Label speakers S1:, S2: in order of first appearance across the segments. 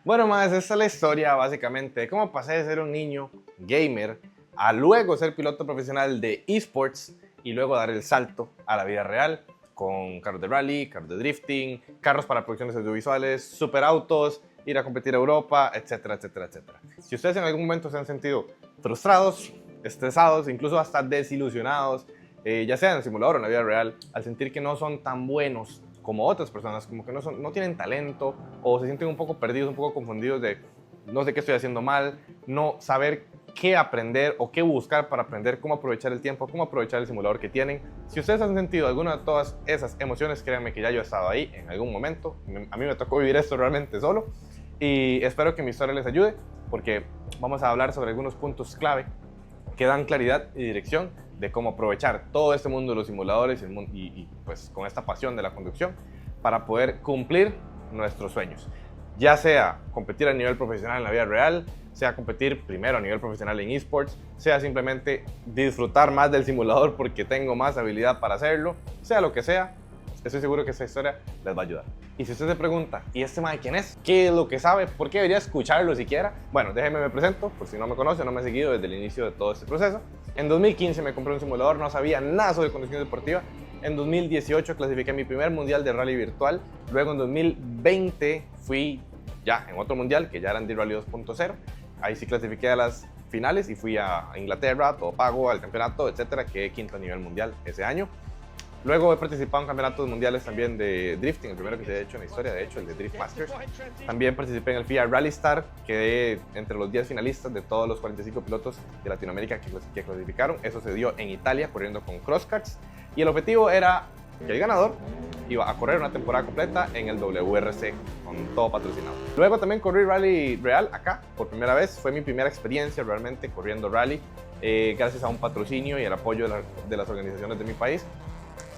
S1: Bueno, más esta es la historia básicamente de cómo pasé de ser un niño gamer a luego ser piloto profesional de esports y luego dar el salto a la vida real con carros de rally, carros de drifting, carros para producciones audiovisuales, superautos, ir a competir a Europa, etcétera, etcétera, etcétera. Si ustedes en algún momento se han sentido frustrados, estresados, incluso hasta desilusionados, ya sea en el simulador o en la vida real, al sentir que no son tan buenos como otras personas, como que no tienen talento o se sienten un poco perdidos, un poco confundidos de no sé qué estoy haciendo mal, no saber qué aprender o qué buscar para aprender cómo aprovechar el tiempo, cómo aprovechar el simulador que tienen. Si ustedes han sentido alguna de todas esas emociones, créanme que ya yo he estado ahí en algún momento. A mí me tocó vivir esto realmente solo y espero que mi historia les ayude porque vamos a hablar sobre algunos puntos clave que dan claridad y dirección de cómo aprovechar todo este mundo de los simuladores y pues con esta pasión de la conducción para poder cumplir nuestros sueños. Ya sea competir a nivel profesional en la vida real, sea competir primero a nivel profesional en esports, sea simplemente disfrutar más del simulador porque tengo más habilidad para hacerlo, sea lo que sea, estoy seguro que esta historia les va a ayudar. Y si usted se pregunta, ¿y este mae quién es? ¿Qué es lo que sabe? ¿Por qué debería escucharlo siquiera? Bueno, déjenme me presento, por si no me conoce, no me ha seguido desde el inicio de todo este proceso. En 2015 me compré un simulador, no sabía nada sobre conducción deportiva. En 2018 clasifiqué mi primer mundial de rally virtual. Luego en 2020 fui ya en otro mundial, que ya era Indy Rally 2.0. Ahí sí clasifiqué a las finales y fui a Inglaterra, todo pago, al campeonato, etcétera. Quedé quinto a nivel mundial ese año. Luego he participado en campeonatos mundiales también de drifting, el primero que se ha hecho en la historia, de hecho, el de Drift Masters. También participé en el FIA Rally Star, quedé entre los 10 finalistas de todos los 45 pilotos de Latinoamérica que clasificaron. Eso se dio en Italia, corriendo con Crosskarts. Y el objetivo era que el ganador iba a correr una temporada completa en el WRC, con todo patrocinado. Luego también corrí Rally Real acá, por primera vez. Fue mi primera experiencia realmente corriendo rally, gracias a un patrocinio y el apoyo de las organizaciones de mi país.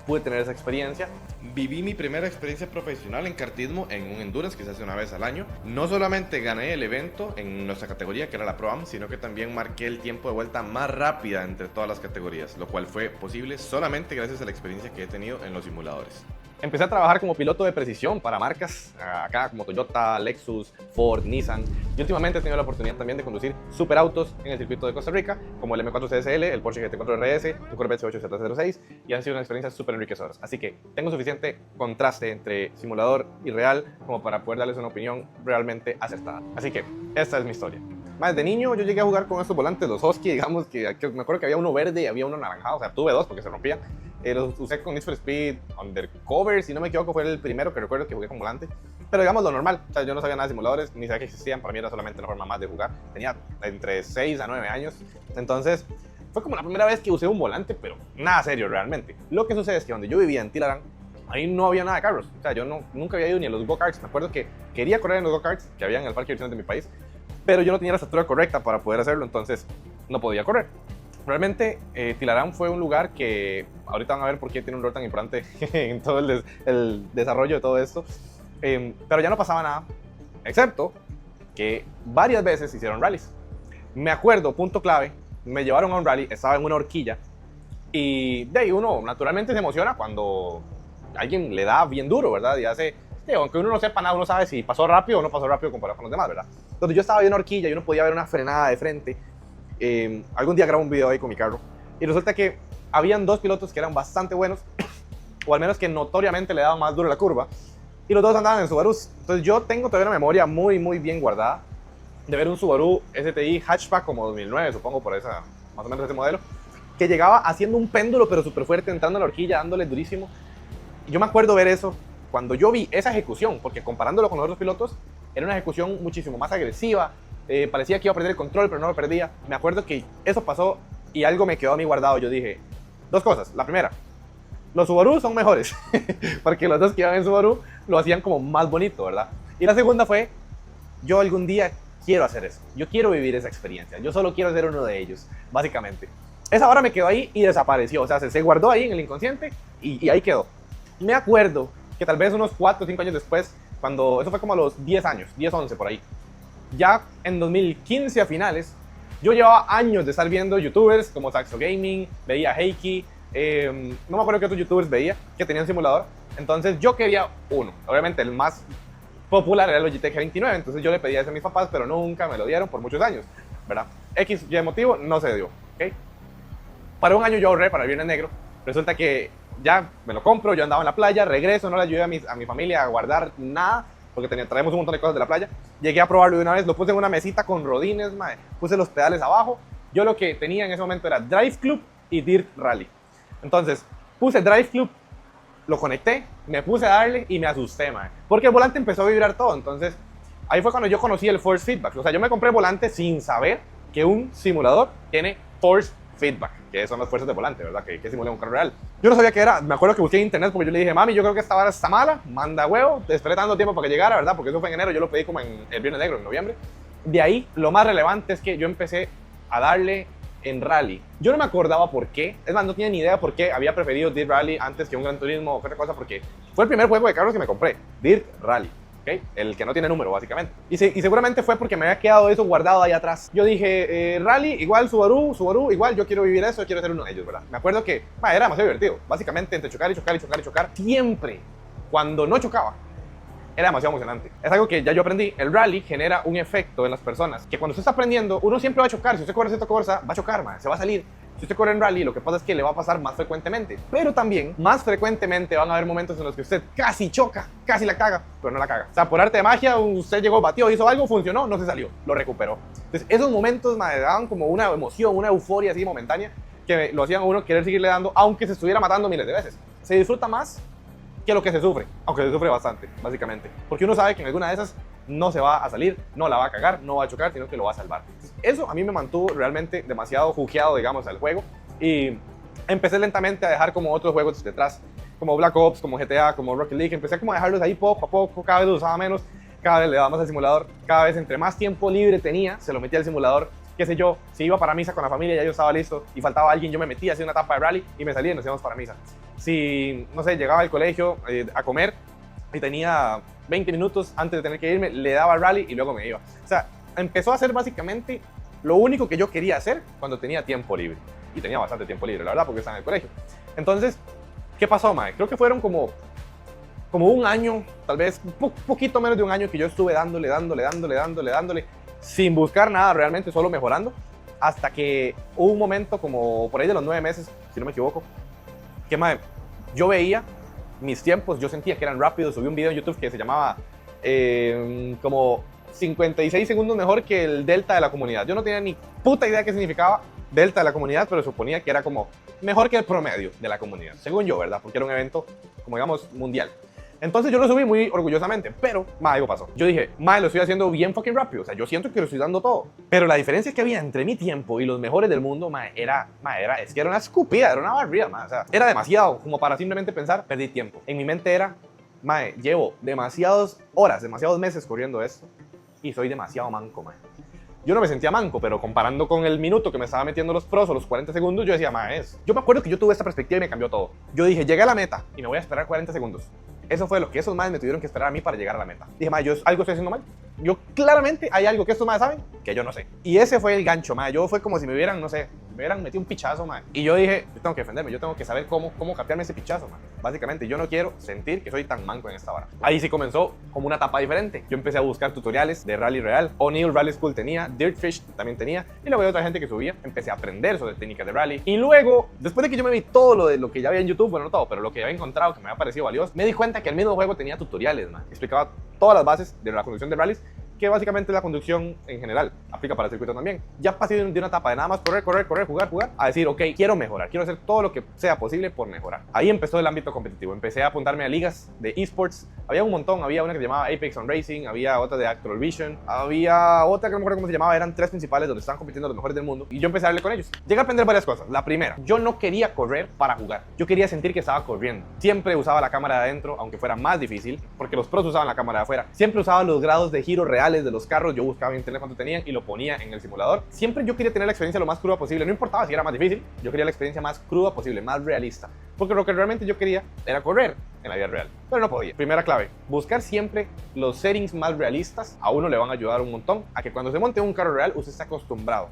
S1: Pude tener esa experiencia. Viví mi primera experiencia profesional en kartismo en un endurance que se hace una vez al año. No solamente gané el evento en nuestra categoría, que era la Pro Am, sino que también marqué el tiempo de vuelta más rápida entre todas las categorías, lo cual fue posible solamente gracias a la experiencia que he tenido en los simuladores. Empecé a trabajar como piloto de precisión para marcas acá como Toyota, Lexus, Ford, Nissan. Y últimamente he tenido la oportunidad también de conducir superautos en el circuito de Costa Rica, como el M4 CSL, el Porsche GT4 RS, el Corvette C8Z06, y han sido unas experiencias súper enriquecedoras. Así que tengo suficiente contraste entre simulador y real como para poder darles una opinión realmente acertada. Así que esta es mi historia. Más de niño yo llegué a jugar con estos volantes, los Husky, digamos, que me acuerdo que había uno verde y había uno anaranjado, o sea, tuve dos porque se rompían. Los usé con Need for Speed Undercover, si no me equivoco, fue el primero que recuerdo que jugué con volante. Pero digamos lo normal, o sea, yo no sabía nada de simuladores, ni sabía que existían, para mí era solamente la forma más de jugar. Tenía entre 6 a 9 años, entonces fue como la primera vez que usé un volante, pero nada serio realmente. Lo que sucede es que donde yo vivía en Tilarán, ahí no había nada de carros, o sea, yo nunca había ido ni a los go-karts. Me acuerdo que quería correr en los go-karts que había en el parque de diversiones de mi país, pero yo no tenía la estatura correcta para poder hacerlo, entonces no podía correr. Realmente Tilarán fue un lugar que ahorita van a ver por qué tiene un rol tan importante en todo el desarrollo de todo esto, pero ya no pasaba nada, excepto que varias veces hicieron rallies. Me acuerdo, punto clave, me llevaron a un rally, estaba en una horquilla y de ahí uno naturalmente se emociona cuando alguien le da bien duro, ¿verdad? Y hace, aunque uno no sepa nada, uno sabe si pasó rápido o no pasó rápido comparado con los demás, ¿verdad? Entonces yo estaba en una horquilla y uno podía ver una frenada de frente. Algún día grabo un video ahí con mi carro y resulta que habían dos pilotos que eran bastante buenos o al menos que notoriamente le daban más duro la curva y los dos andaban en Subarus. Entonces yo tengo todavía una memoria muy bien guardada de ver un Subaru STI hatchback como 2009, supongo, por esa, más o menos ese modelo, que llegaba haciendo un péndulo pero súper fuerte, entrando a la horquilla, dándole durísimo. Y yo me acuerdo ver eso cuando yo vi esa ejecución, porque comparándolo con los otros pilotos era una ejecución muchísimo más agresiva. Parecía que iba a perder el control, pero no lo perdía. Me acuerdo que eso pasó y algo me quedó a mí guardado. Yo dije, dos cosas. La primera, los Subaru son mejores, porque los dos que iban en Subaru lo hacían como más bonito, ¿verdad? Y la segunda fue, yo algún día quiero hacer eso. Yo quiero vivir esa experiencia. Yo solo quiero ser uno de ellos, básicamente. Esa hora me quedó ahí y desapareció. O sea, se guardó ahí en el inconsciente y ahí quedó. Me acuerdo que tal vez unos 4 o 5 años después, cuando eso fue como a los 10 años, 10, 11 por ahí, ya en 2015 a finales, yo llevaba años de estar viendo youtubers como Saxo Gaming, veía Heiki, no me acuerdo qué otros youtubers veía que tenían simulador. Entonces yo quería uno, obviamente el más popular era el Logitech G29, entonces yo le pedí ese a mis papás, pero nunca me lo dieron por muchos años, ¿verdad? X, Y motivo, no se dio, ¿ok? Para un año yo ahorré para el Viernes Negro, resulta que ya me lo compro, yo andaba en la playa, regreso, no le ayudé a mi familia a guardar nada, porque traemos un montón de cosas de la playa, llegué a probarlo de una vez, lo puse en una mesita con rodines, mae, puse los pedales abajo, yo lo que tenía en ese momento era Drive Club y Dirt Rally, entonces puse Drive Club, lo conecté, me puse a darle y me asusté, mae, porque el volante empezó a vibrar todo, entonces ahí fue cuando yo conocí el Force Feedback, o sea, yo me compré el volante sin saber que un simulador tiene Force Feedback, que son las fuerzas de volante, ¿verdad? Que simulan un carro real. Yo no sabía qué era, me acuerdo que busqué en internet porque yo le dije, mami, yo creo que esta vara está mala, manda huevo, esperé tanto tiempo para que llegara, ¿verdad? Porque eso fue en enero, yo lo pedí como en el Viernes Negro, en noviembre. De ahí, lo más relevante es que yo empecé a darle en rally. Yo no me acordaba por qué, es más, no tenía ni idea por qué había preferido Dirt Rally antes que un Gran Turismo o otra cosa, porque fue el primer juego de carros que me compré, Dirt Rally. ¿Okay? El que no tiene número, básicamente. Y seguramente fue porque me había quedado eso guardado ahí atrás. Yo dije, Rally, igual Subaru, igual yo quiero vivir eso, quiero ser uno de ellos, ¿verdad? Me acuerdo que era demasiado divertido. Básicamente, entre chocar y chocar y chocar y chocar, siempre, cuando no chocaba, era demasiado emocionante. Es algo que ya yo aprendí. El rally genera un efecto en las personas, que cuando usted está aprendiendo, uno siempre va a chocar. Si usted corre cierta cosa, va a chocar, man, se va a salir. Si usted corre en rally, lo que pasa es que le va a pasar más frecuentemente. Pero también, más frecuentemente van a haber momentos en los que usted casi choca, casi la caga, pero no la caga. O sea, por arte de magia, usted llegó, batió, hizo algo, funcionó, no se salió, lo recuperó. Entonces, esos momentos me daban como una emoción, una euforia así momentánea, que lo hacían a uno querer seguirle dando, aunque se estuviera matando miles de veces. Se disfruta más que lo que se sufre, aunque se sufre bastante, básicamente. Porque uno sabe que en alguna de esas no se va a salir, no la va a cagar, no va a chocar, sino que lo va a salvar. Entonces, eso a mí me mantuvo realmente demasiado jugueado, digamos, al juego. Y empecé lentamente a dejar como otros juegos detrás, como Black Ops, como GTA, como Rocket League. Empecé como a dejarlos ahí poco a poco, cada vez los usaba menos, cada vez le daba más al simulador, cada vez entre más tiempo libre tenía, se lo metía al simulador. Qué sé yo, si iba para misa con la familia, ya yo estaba listo y faltaba alguien, yo me metía, hacía una etapa de rally y me salía y nos íbamos para misa. Si, no sé, llegaba al colegio a comer y tenía 20 minutos antes de tener que irme, le daba rally y luego me iba. O sea, empezó a ser básicamente lo único que yo quería hacer cuando tenía tiempo libre. Y tenía bastante tiempo libre, la verdad, porque estaba en el colegio. Entonces, ¿qué pasó, mae? Creo que fueron como un año, tal vez un poquito menos de un año que yo estuve dándole, sin buscar nada realmente, solo mejorando, hasta que hubo un momento como por ahí de los 9 meses, si no me equivoco, que mae, yo veía mis tiempos, yo sentía que eran rápidos, subí un video en YouTube que se llamaba como 56 segundos mejor que el delta de la comunidad. Yo no tenía ni puta idea qué significaba delta de la comunidad, pero suponía que era como mejor que el promedio de la comunidad, según yo, ¿verdad? Porque era un evento, como digamos, mundial. Entonces yo lo subí muy orgullosamente, pero, algo pasó. Yo dije, lo estoy haciendo bien fucking rápido, o sea, yo siento que lo estoy dando todo. Pero la diferencia que había entre mi tiempo y los mejores del mundo, es que era una escupida, era una barrida, o sea, era demasiado como para simplemente pensar, perdí tiempo. En mi mente era, llevo demasiadas horas, demasiados meses corriendo esto y soy demasiado manco, Yo no me sentía manco, pero comparando con el minuto que me estaba metiendo los pros o los 40 segundos, yo decía, yo me acuerdo que yo tuve esta perspectiva y me cambió todo. Yo dije, llegué a la meta y me voy a esperar 40 segundos. Eso fue lo que esos maes me tuvieron que esperar a mí para llegar a la meta. Dije, yo algo estoy haciendo mal. Yo claramente hay algo que estos maes saben que yo no sé. Y ese fue el gancho, yo fue como si me hubieran, no sé, me hubieran metido un pichazo, y yo dije, yo tengo que defenderme, yo tengo que saber cómo capearme ese pichazo, Básicamente, yo no quiero sentir que soy tan manco en esta vara. Ahí sí comenzó como una etapa diferente. Yo empecé a buscar tutoriales de rally real. O'Neill Rally School tenía, Dirtfish también tenía, y luego había otra gente que subía. Empecé a aprender sobre técnicas de rally. Y luego, después de que yo me vi todo lo que ya había en YouTube, bueno, no todo, pero lo que había encontrado que me había parecido valioso, me di cuenta que el mismo juego tenía tutoriales, explicaba todas las bases de la conducción de rallies, que básicamente la conducción en general aplica para el circuito también. Ya pasé de una etapa de nada más correr, jugar, a decir, ok, quiero mejorar, quiero hacer todo lo que sea posible por mejorar. Ahí empezó el ámbito competitivo, empecé a apuntarme a ligas de esports, había un montón, había una que se llamaba Apex on Racing, había otra de Actual Vision, había otra que no me acuerdo cómo se llamaba, eran 3 principales donde estaban compitiendo los mejores del mundo, y yo empecé a darle con ellos. Llegué a aprender varias cosas. La primera, yo no quería correr para jugar, yo quería sentir que estaba corriendo. Siempre usaba la cámara de adentro, aunque fuera más difícil, porque los pros usaban la cámara de afuera. Siempre usaba los grados de giro reales de los carros, yo buscaba en internet cuánto tenían y lo ponía en el simulador. Siempre yo quería tener la experiencia lo más cruda posible, no importaba si era más difícil, yo quería la experiencia más cruda posible, más realista, porque lo que realmente yo quería era correr en la vida real, pero no podía. Primera clave, buscar siempre los settings más realistas, a uno le van a ayudar un montón a que cuando se monte un carro real usted esté acostumbrado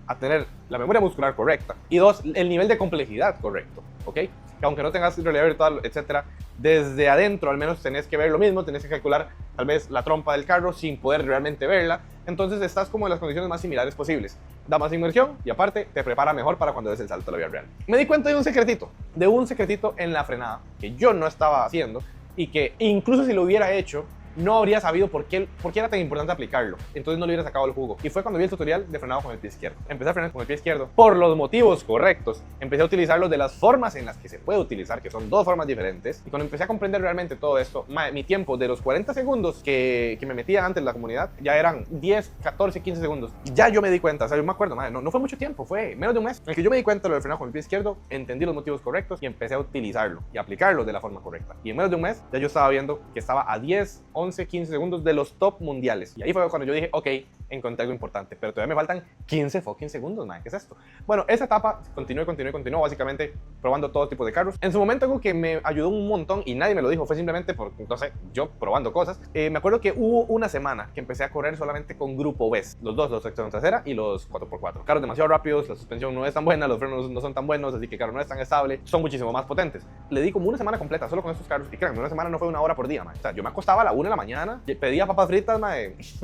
S1: a tener la memoria muscular correcta y 2, el nivel de complejidad correcto, ¿ok? Que aunque no tengas realidad virtual, etcétera, desde adentro al menos tenés que ver lo mismo, tenés que calcular tal vez la trompa del carro sin poder realmente verla. Entonces estás como en las condiciones más similares posibles. Da más inmersión y aparte te prepara mejor para cuando des el salto a la vida real. Me di cuenta de un secretito en la frenada que yo no estaba haciendo y que incluso si lo hubiera hecho, no habría sabido por qué era tan importante aplicarlo. Entonces no le hubiera sacado el jugo. Y fue cuando vi el tutorial de frenado con el pie izquierdo. Empecé a frenar con el pie izquierdo por los motivos correctos. Empecé a utilizarlo de las formas en las que se puede utilizar, que son dos formas diferentes. Y cuando empecé a comprender realmente todo esto, mi tiempo de los 40 segundos que me metía antes en la comunidad, ya eran 10, 14, 15 segundos. Ya yo me di cuenta, o sea, yo me acuerdo, no fue mucho tiempo, fue menos de un mes en el que yo me di cuenta de lo del frenado con el pie izquierdo, entendí los motivos correctos y empecé a utilizarlo y aplicarlo de la forma correcta. Y en menos de un mes ya yo estaba viendo que estaba a 10, 11, 15 segundos de los top mundiales. Y ahí fue cuando yo dije, ok, encontré algo importante, pero todavía me faltan 15 fucking segundos, man. ¿Qué es esto? Bueno, esa etapa continué, básicamente probando todo tipo de carros. En su momento algo que me ayudó un montón y nadie me lo dijo, fue simplemente por, no sé, yo probando cosas. Me acuerdo que hubo una semana que empecé a correr solamente con grupo B, los dos, los tracción trasera y los 4x4. Carros demasiado rápidos, la suspensión no es tan buena, los frenos no son tan buenos, así que el carro no es tan estable, son muchísimo más potentes. Le di como una semana completa solo con estos carros y créanme, una semana no fue una hora por día, man. O sea, yo me acostaba a la 1 de la mañana, pedía papas fritas, man,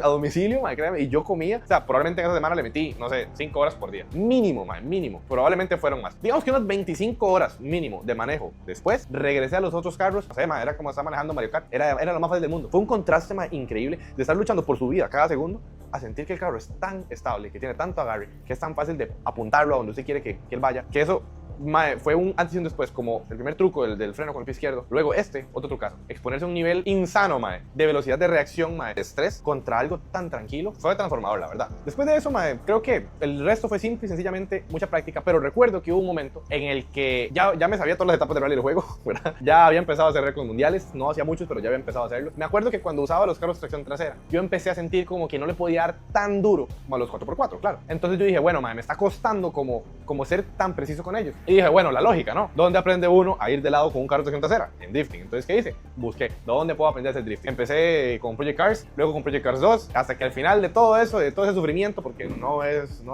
S1: a domicilio, man, créanme, y yo comía. O sea, probablemente en esa semana le metí, no sé, 5 horas por día. Mínimo, man, mínimo. Probablemente fueron más. Digamos que unas 25 horas mínimo de manejo. Después regresé a los otros carros. No sé, man, era como estar manejando Mario Kart. Era lo más fácil del mundo. Fue un contraste, man, increíble de estar luchando por su vida cada segundo a sentir que el carro es tan estable, que tiene tanto agarre, que es tan fácil de apuntarlo a donde usted quiere que él vaya, que eso fue un antes y un después, como el primer truco del freno con el pie izquierdo, luego otro trucazo, exponerse a un nivel insano, de velocidad de reacción, de estrés contra algo tan tranquilo, fue transformador, la verdad. Después de eso, creo que el resto fue simple y sencillamente mucha práctica, pero recuerdo que hubo un momento en el que ya me sabía todas las etapas de rally del juego, ¿verdad? Ya había empezado a hacer récords mundiales, no hacía muchos, pero ya había empezado a hacerlos. Me acuerdo que cuando usaba los carros de tracción trasera, yo empecé a sentir como que no le podía dar tan duro como a los 4x4, claro. Entonces yo dije, bueno, me está costando como ser tan preciso con ellos. Y dije, bueno, la lógica, ¿no? ¿Dónde aprende uno a ir de lado con un carro de tracción trasera? En drifting. Entonces, ¿qué hice? Busqué, ¿dónde puedo aprender a hacer drifting? Empecé con Project Cars, luego con Project Cars 2, hasta que al final de todo eso, de todo ese sufrimiento, porque no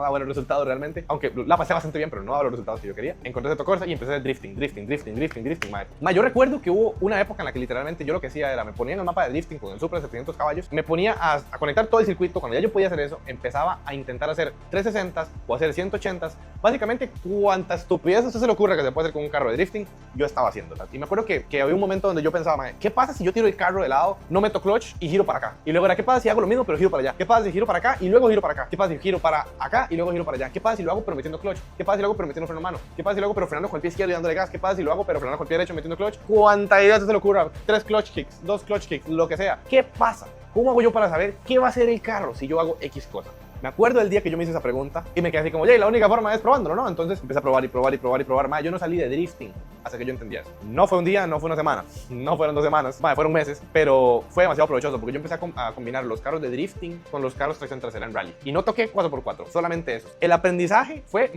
S1: da buenos resultados realmente, aunque la pasé bastante bien, pero no da los resultados que yo quería, encontré Seto Corsa y empecé a hacer drifting, madre. Yo recuerdo que hubo una época en la que literalmente yo lo que hacía era, me ponía en el mapa de drifting con el Supra de 700 caballos, me ponía a conectar todo el circuito. Cuando ya yo podía hacer eso, empezaba a intentar hacer 360s o hacer 180s, básicamente cuanta estupidez usted se le ocurra que se puede hacer con un carro de drifting, yo estaba haciéndola. Y me acuerdo que había un momento donde yo pensaba, ¿qué pasa si yo tiro el carro de lado, no meto clutch y giro para acá? Y luego era, ¿qué pasa si hago lo mismo pero giro para allá? ¿Qué pasa si giro para acá y luego giro para acá? ¿Qué pasa si giro para acá y luego giro para allá? ¿Qué pasa si lo hago pero metiendo clutch? ¿Qué pasa si lo hago pero metiendo freno a mano? ¿Qué pasa si lo hago pero frenando con el pie izquierdo y dándole gas? ¿Qué pasa si lo hago pero frenando con el pie derecho metiendo clutch? ¿Cuánta idea se le ocurra? 3 clutch kicks, 2 clutch kicks, lo que sea. ¿Qué pasa? ¿Cómo hago yo para saber qué va a hacer el carro si yo hago X cosa? Me acuerdo del día que yo me hice esa pregunta y me quedé así como, la única forma es probándolo, ¿no? Entonces empecé a probar. Yo no salí de drifting hasta que yo entendía eso. No fue un día, no fue una semana, no fueron 2 semanas, fueron meses, pero fue demasiado provechoso porque yo empecé a combinar los carros de drifting con los carros tracción trasera en rally. Y no toqué 4x4, solamente eso. El aprendizaje fue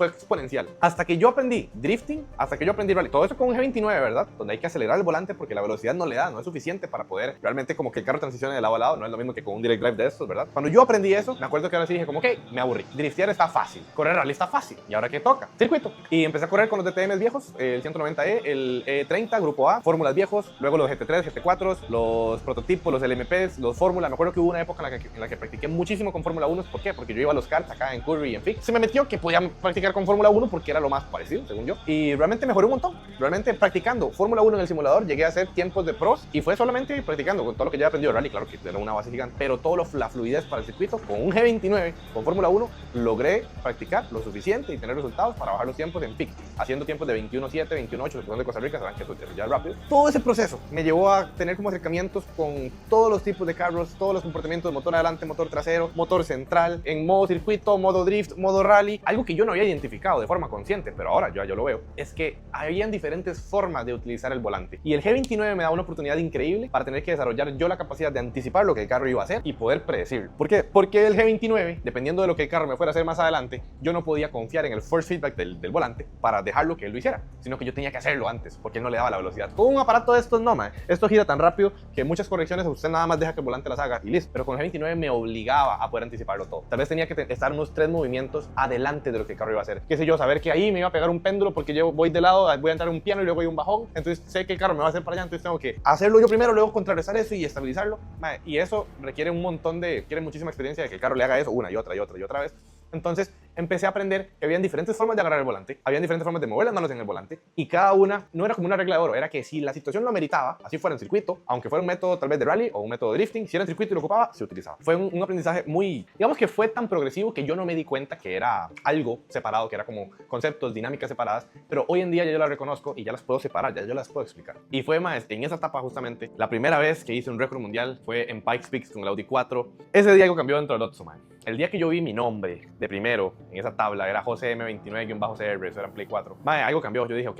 S1: exponencial. Hasta que yo aprendí drifting, hasta que yo aprendí rally. Todo eso con un G29, ¿verdad? Donde hay que acelerar el volante porque la velocidad no es suficiente para poder realmente como que el carro transicione de lado a lado. No es lo mismo que con un direct drive de estos, ¿verdad? Cuando yo aprendí eso, me acuerdo que ahora sí dije como, ok, me aburrí. Driftear está fácil, correr rally está fácil. ¿Y ahora qué toca? Circuito. Y empecé a correr con los DTMs viejos, el 190E, el E30, Grupo A, fórmulas viejos, luego los GT3, GT4s, los prototipos, los LMPs, los Fórmula. Me acuerdo que hubo una época en la que practiqué muchísimo con Fórmula 1. ¿Por qué? Porque yo iba a los karts acá en Curry y en FIC. Se me metió que podía practicar con Fórmula 1 porque era lo más parecido, según yo. Y realmente mejoré un montón. Realmente practicando Fórmula 1 en el simulador llegué a hacer tiempos de pros y fue solamente practicando con todo lo que ya he aprendido de rally. Claro que era una base gigante, pero la fluidez para el circuito con un G29, con Fórmula 1, logré practicar lo suficiente y tener resultados para bajar los tiempos en FIC, haciendo tiempos de 21.7, 21.8, que son de Costa Rica, saben que eso es ya rápido. Todo ese proceso me llevó a tener como acercamientos con todos los tipos de carros, todos los comportamientos, motor adelante, motor trasero, motor central, en modo circuito, modo drift, modo rally. Algo que yo no había identificado de forma consciente, pero ahora yo lo veo, es que habían diferentes formas de utilizar el volante. Y el G29 me da una oportunidad increíble para tener que desarrollar yo la capacidad de anticipar lo que el carro iba a hacer y poder predecirlo. ¿Por qué? Porque el G29, dependiendo de lo que el carro me fuera a hacer más adelante, yo no podía confiar en el force feedback del volante para dejarlo que él lo hiciera, sino que yo yo tenía que hacerlo antes, porque él no le daba la velocidad. Con un aparato de estos no, man. Esto gira tan rápido que muchas correcciones usted nada más deja que el volante las haga y listo. Pero con el G29 me obligaba a poder anticiparlo todo. Tal vez tenía que estar unos 3 movimientos adelante de lo que el carro iba a hacer. Qué sé yo, saber que ahí me iba a pegar un péndulo porque yo voy de lado, voy a entrar en un piano y luego hay un bajón. Entonces sé que el carro me va a hacer para allá, entonces tengo que hacerlo yo primero, luego contrarrestar eso y estabilizarlo. Man, y eso requiere un montón de, requiere muchísima experiencia de que el carro le haga eso una y otra y otra y otra vez. Entonces empecé a aprender que habían diferentes formas de agarrar el volante, habían diferentes formas de mover las manos en el volante y cada una no era como una regla de oro, era que si la situación lo ameritaba, así fuera en circuito, aunque fuera un método tal vez de rally o un método de drifting, si era en circuito y lo ocupaba, se utilizaba. Fue un aprendizaje muy, digamos que fue tan progresivo que yo no me di cuenta que era algo separado, que era como conceptos, dinámicas separadas, pero hoy en día ya yo las reconozco y ya las puedo separar, ya yo las puedo explicar. Y fue más, en esa etapa justamente, la primera vez que hice un récord mundial fue en Pikes Peak con el Audi 4. Ese día algo cambió dentro del Lotso, man. El día que yo vi mi nombre de primero en esa tabla era José M29-CR, eso era en Play 4. Mae, algo cambió, yo dije, ok,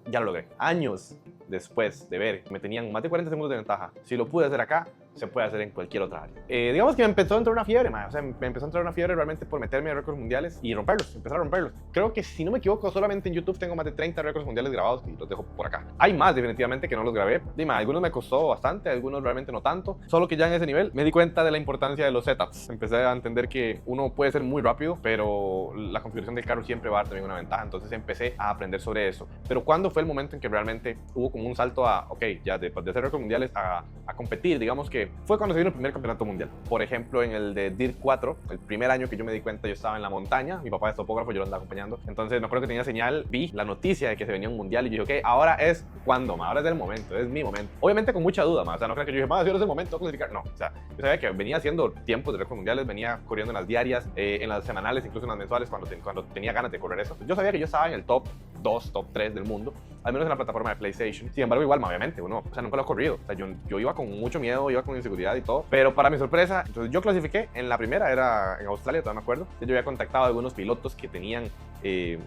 S1: ya lo logré. Años después de ver que me tenían más de 40 segundos de ventaja, si lo pude hacer acá, se puede hacer en cualquier otra área. Digamos que me empezó a entrar una fiebre, man. O sea, me empezó a entrar una fiebre realmente por meterme en récords mundiales y romperlos, empezar a romperlos. Creo que si no me equivoco, solamente en YouTube tengo más de 30 récords mundiales grabados y los dejo por acá. Hay más definitivamente que no los grabé. Dime, algunos me costó bastante, algunos realmente no tanto. Solo que ya en ese nivel me di cuenta de la importancia de los setups. Empecé a entender que uno puede ser muy rápido, pero la configuración del carro siempre va a dar también una ventaja. Entonces empecé a aprender sobre eso. Pero ¿cuándo fue el momento en que realmente hubo como un salto a, ok, ya de hacer récords mundiales a competir? Digamos que fue cuando se vino el primer campeonato mundial. Por ejemplo, en el de Dirt 4, el primer año que yo me di cuenta, yo estaba en la montaña, mi papá es topógrafo, yo lo andaba acompañando. Entonces me acuerdo que tenía señal, vi la noticia de que se venía un mundial y yo dije, ok, ahora es cuando, ahora es el momento, es mi momento. Obviamente con mucha duda, o sea, no creo que yo dije, si ahora es el momento de clasificar. No, o sea, yo sabía que venía haciendo tiempos de récords mundiales, venía corriendo en las diarias, en las semanales, incluso en las mensuales, cuando tenía ganas de correr eso. Yo sabía que yo estaba en el top 2, top 3 del mundo, al menos en la plataforma de PlayStation. Sin embargo, igual, obviamente, uno, o sea, nunca lo ha corrido. O sea, yo iba con mucho miedo, iba con inseguridad y todo. Pero para mi sorpresa, entonces yo clasifiqué. En la primera era en Australia, todavía me acuerdo. Yo había contactado a algunos pilotos que tenían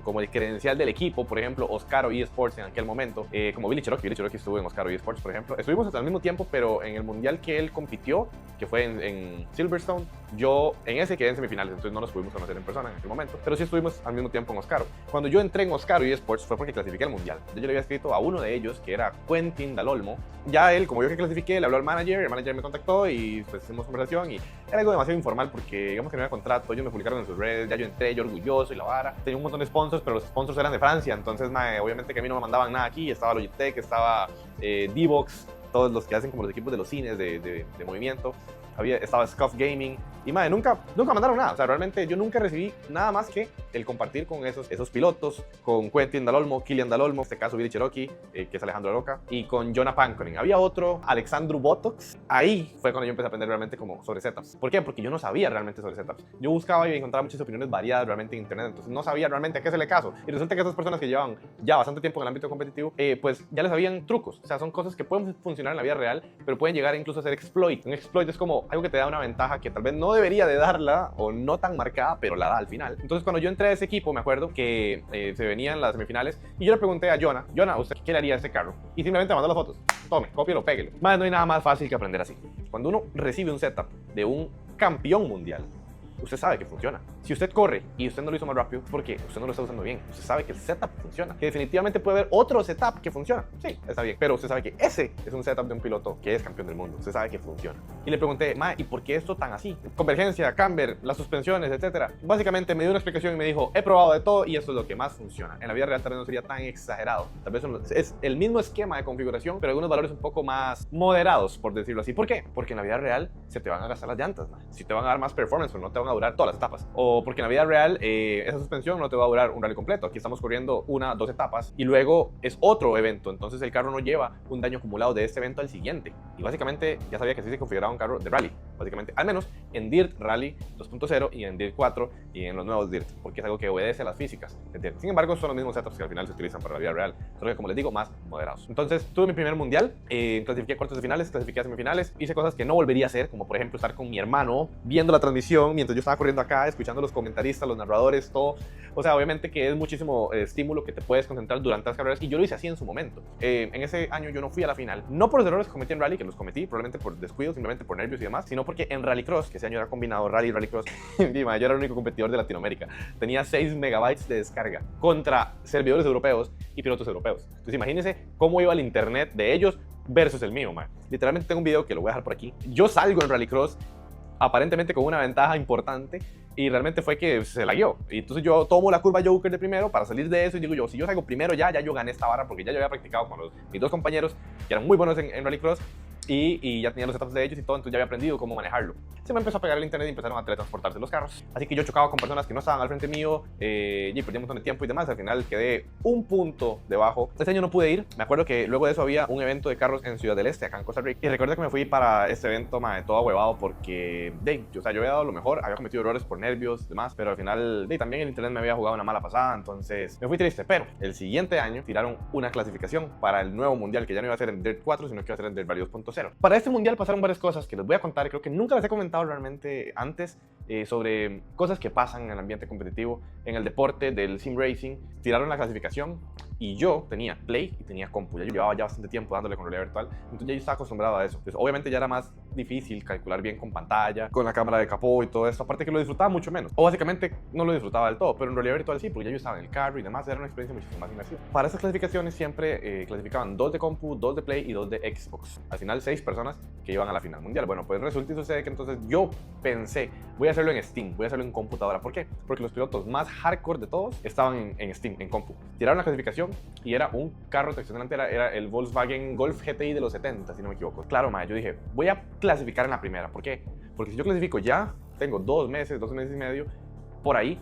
S1: como el credencial del equipo, por ejemplo, Oscaro eSports en aquel momento, como Billy Cherokee. Billy Cherokee estuvo en Oscaro eSports, por ejemplo. Estuvimos hasta el mismo tiempo, pero en el mundial que él compitió, que fue en Silverstone, yo en ese quedé en semifinales, entonces no nos pudimos conocer en persona en aquel momento, pero sí estuvimos al mismo tiempo en Oscaro. Cuando yo entré en Oscaro eSports fue porque clasifiqué al mundial. Yo le había escrito a uno de ellos, que era Quentin Dalolmo. Ya él, como yo que clasifiqué, le habló al manager, el manager me contactó y pues hicimos conversación y era algo demasiado informal porque digamos que no había contrato, ellos me publicaron en sus redes, ya yo entré, yo orgulloso y la vara. Tenía un montón de sponsors, pero los sponsors eran de Francia, entonces obviamente que a mí no me mandaban nada aquí, estaba Logitech, estaba D-Box, todos los que hacen como los equipos de los cines de movimiento. Estaba Scuff Gaming y nunca mandaron nada. O sea, realmente yo nunca recibí nada más que el compartir con esos pilotos, con Quentin Dalolmo, Kilian Dalolmo, en este caso Billy Cherokee, que es Alejandro Roca, y con Jonah Pankonen. Había otro, Alexandru Botox. Ahí fue cuando yo empecé a aprender realmente como sobre setups. ¿Por qué? Porque yo no sabía realmente sobre setups. Yo buscaba y encontraba muchas opiniones variadas realmente en internet, entonces no sabía realmente a qué hacerle caso. Y resulta que esas personas que llevan ya bastante tiempo en el ámbito competitivo, pues ya les sabían trucos. O sea, son cosas que pueden funcionar en la vida real, pero pueden llegar incluso a ser exploit. Un exploit es como algo que te da una ventaja que tal vez no debería de darla o no tan marcada, pero la da al final. Entonces cuando yo entré a ese equipo me acuerdo que se venían las semifinales y yo le pregunté a Jonah, ¿usted qué le haría a ese carro? Y simplemente me mandó las fotos. Tome, cópielo, péguelo. Más no hay nada más fácil que aprender así. Cuando uno recibe un setup de un campeón mundial, usted sabe que funciona. Si usted corre y usted no lo hizo más rápido, es porque usted no lo está usando bien. Usted sabe que el setup funciona, que definitivamente puede haber otro setup que funciona. Sí, está bien, pero usted sabe que ese es un setup de un piloto que es campeón del mundo. Usted sabe que funciona. Y le pregunté, ¿y por qué esto tan así? Convergencia, camber, las suspensiones, etcétera. Básicamente me dio una explicación y me dijo, he probado de todo y esto es lo que más funciona. En la vida real tal vez no sería tan exagerado. Tal vez es el mismo esquema de configuración, pero algunos valores un poco más moderados, por decirlo así. ¿Por qué? Porque en la vida real se te van a gastar las llantas, si te van a dar más performance, pero no te van a durar todas las etapas. O porque en la vida real esa suspensión no te va a durar un rally completo. Aquí estamos corriendo 1, 2 etapas y luego es otro evento. Entonces el carro no lleva un daño acumulado de este evento al siguiente. Y básicamente ya sabía que así se configuraba un carro de rally. Básicamente, al menos en Dirt Rally 2.0 y en Dirt 4 y en los nuevos Dirt, porque es algo que obedece a las físicas de Dirt. Sin embargo, son los mismos setups que al final se utilizan para la vida real, solo que como les digo, más moderados. Entonces tuve mi primer mundial, clasifiqué a cuartos de finales, clasifiqué a semifinales, hice cosas que no volvería a hacer, como por ejemplo estar con mi hermano viendo la transmisión mientras yo estaba corriendo acá, escuchando los comentaristas, los narradores, todo. O sea, obviamente que es muchísimo estímulo que te puedes concentrar durante las carreras y yo lo hice así en su momento. En ese año yo no fui a la final, no por los errores que cometí en rally, que los cometí probablemente por descuido, simplemente por nervios y demás, sino porque en rallycross, que ese año era combinado rally y rallycross, yo era el único competidor de Latinoamérica. Tenía 6 megabytes de descarga contra servidores europeos y pilotos europeos. Entonces imagínense cómo iba el internet de ellos versus el mío, man. Literalmente tengo un video que lo voy a dejar por aquí. Yo salgo en rallycross aparentemente con una ventaja importante y realmente fue que se la guió. Y entonces yo tomo la curva Joker de primero para salir de eso y digo yo, si yo salgo primero ya yo gané esta barra porque ya yo había practicado con mis dos compañeros que eran muy buenos en rallycross y ya tenía los setups de ellos y todo, entonces ya había aprendido cómo manejarlo. Se me empezó a pegar el internet y empezaron a teletransportarse los carros. Así que yo chocaba con personas que no estaban al frente mío y perdí un montón de tiempo y demás. Al final quedé un punto debajo. Este año no pude ir. Me acuerdo que luego de eso había un evento de carros en Ciudad del Este, acá en Costa Rica. Y recuerdo que me fui para este evento, todo ahuevado porque, yo había dado lo mejor, había cometido errores por nervios y demás, pero al final, también el internet me había jugado una mala pasada, entonces me fui triste. Pero el siguiente año tiraron una clasificación para el nuevo mundial, que ya no iba a ser en Dirt 4, sino que iba a ser en Dirt Rally 2.0. Para este mundial pasaron varias cosas que les voy a contar, creo que nunca les he comentado realmente antes, sobre cosas que pasan en el ambiente competitivo, en el deporte del sim racing. Tiraron la clasificación y yo tenía Play y tenía compu. Ya yo llevaba ya bastante tiempo dándole con realidad virtual, entonces ya yo estaba acostumbrado a eso. Entonces, obviamente ya era más difícil calcular bien con pantalla, con la cámara de capó y todo esto, aparte que lo disfrutaba mucho menos. O básicamente no lo disfrutaba del todo, pero en realidad virtual sí, porque ya yo estaba en el carro y demás, era una experiencia muchísimo más inmersiva. Para estas clasificaciones siempre clasificaban 2 de compu, 2 de Play y 2 de Xbox. Al final 6 personas que iban a la final mundial. Bueno, pues resulta y sucede que entonces yo pensé, voy a hacerlo en Steam, voy a hacerlo en computadora. ¿Por qué? Porque los pilotos más hardcore de todos estaban en Steam, en compu. Tiraron la clasificación y era un carro de tracción delantera, era el Volkswagen Golf GTI de los 70, si no me equivoco. Claro, yo dije, voy a clasificar en la primera. ¿Por qué? Porque si yo clasifico ya, tengo 2 meses y medio por ahí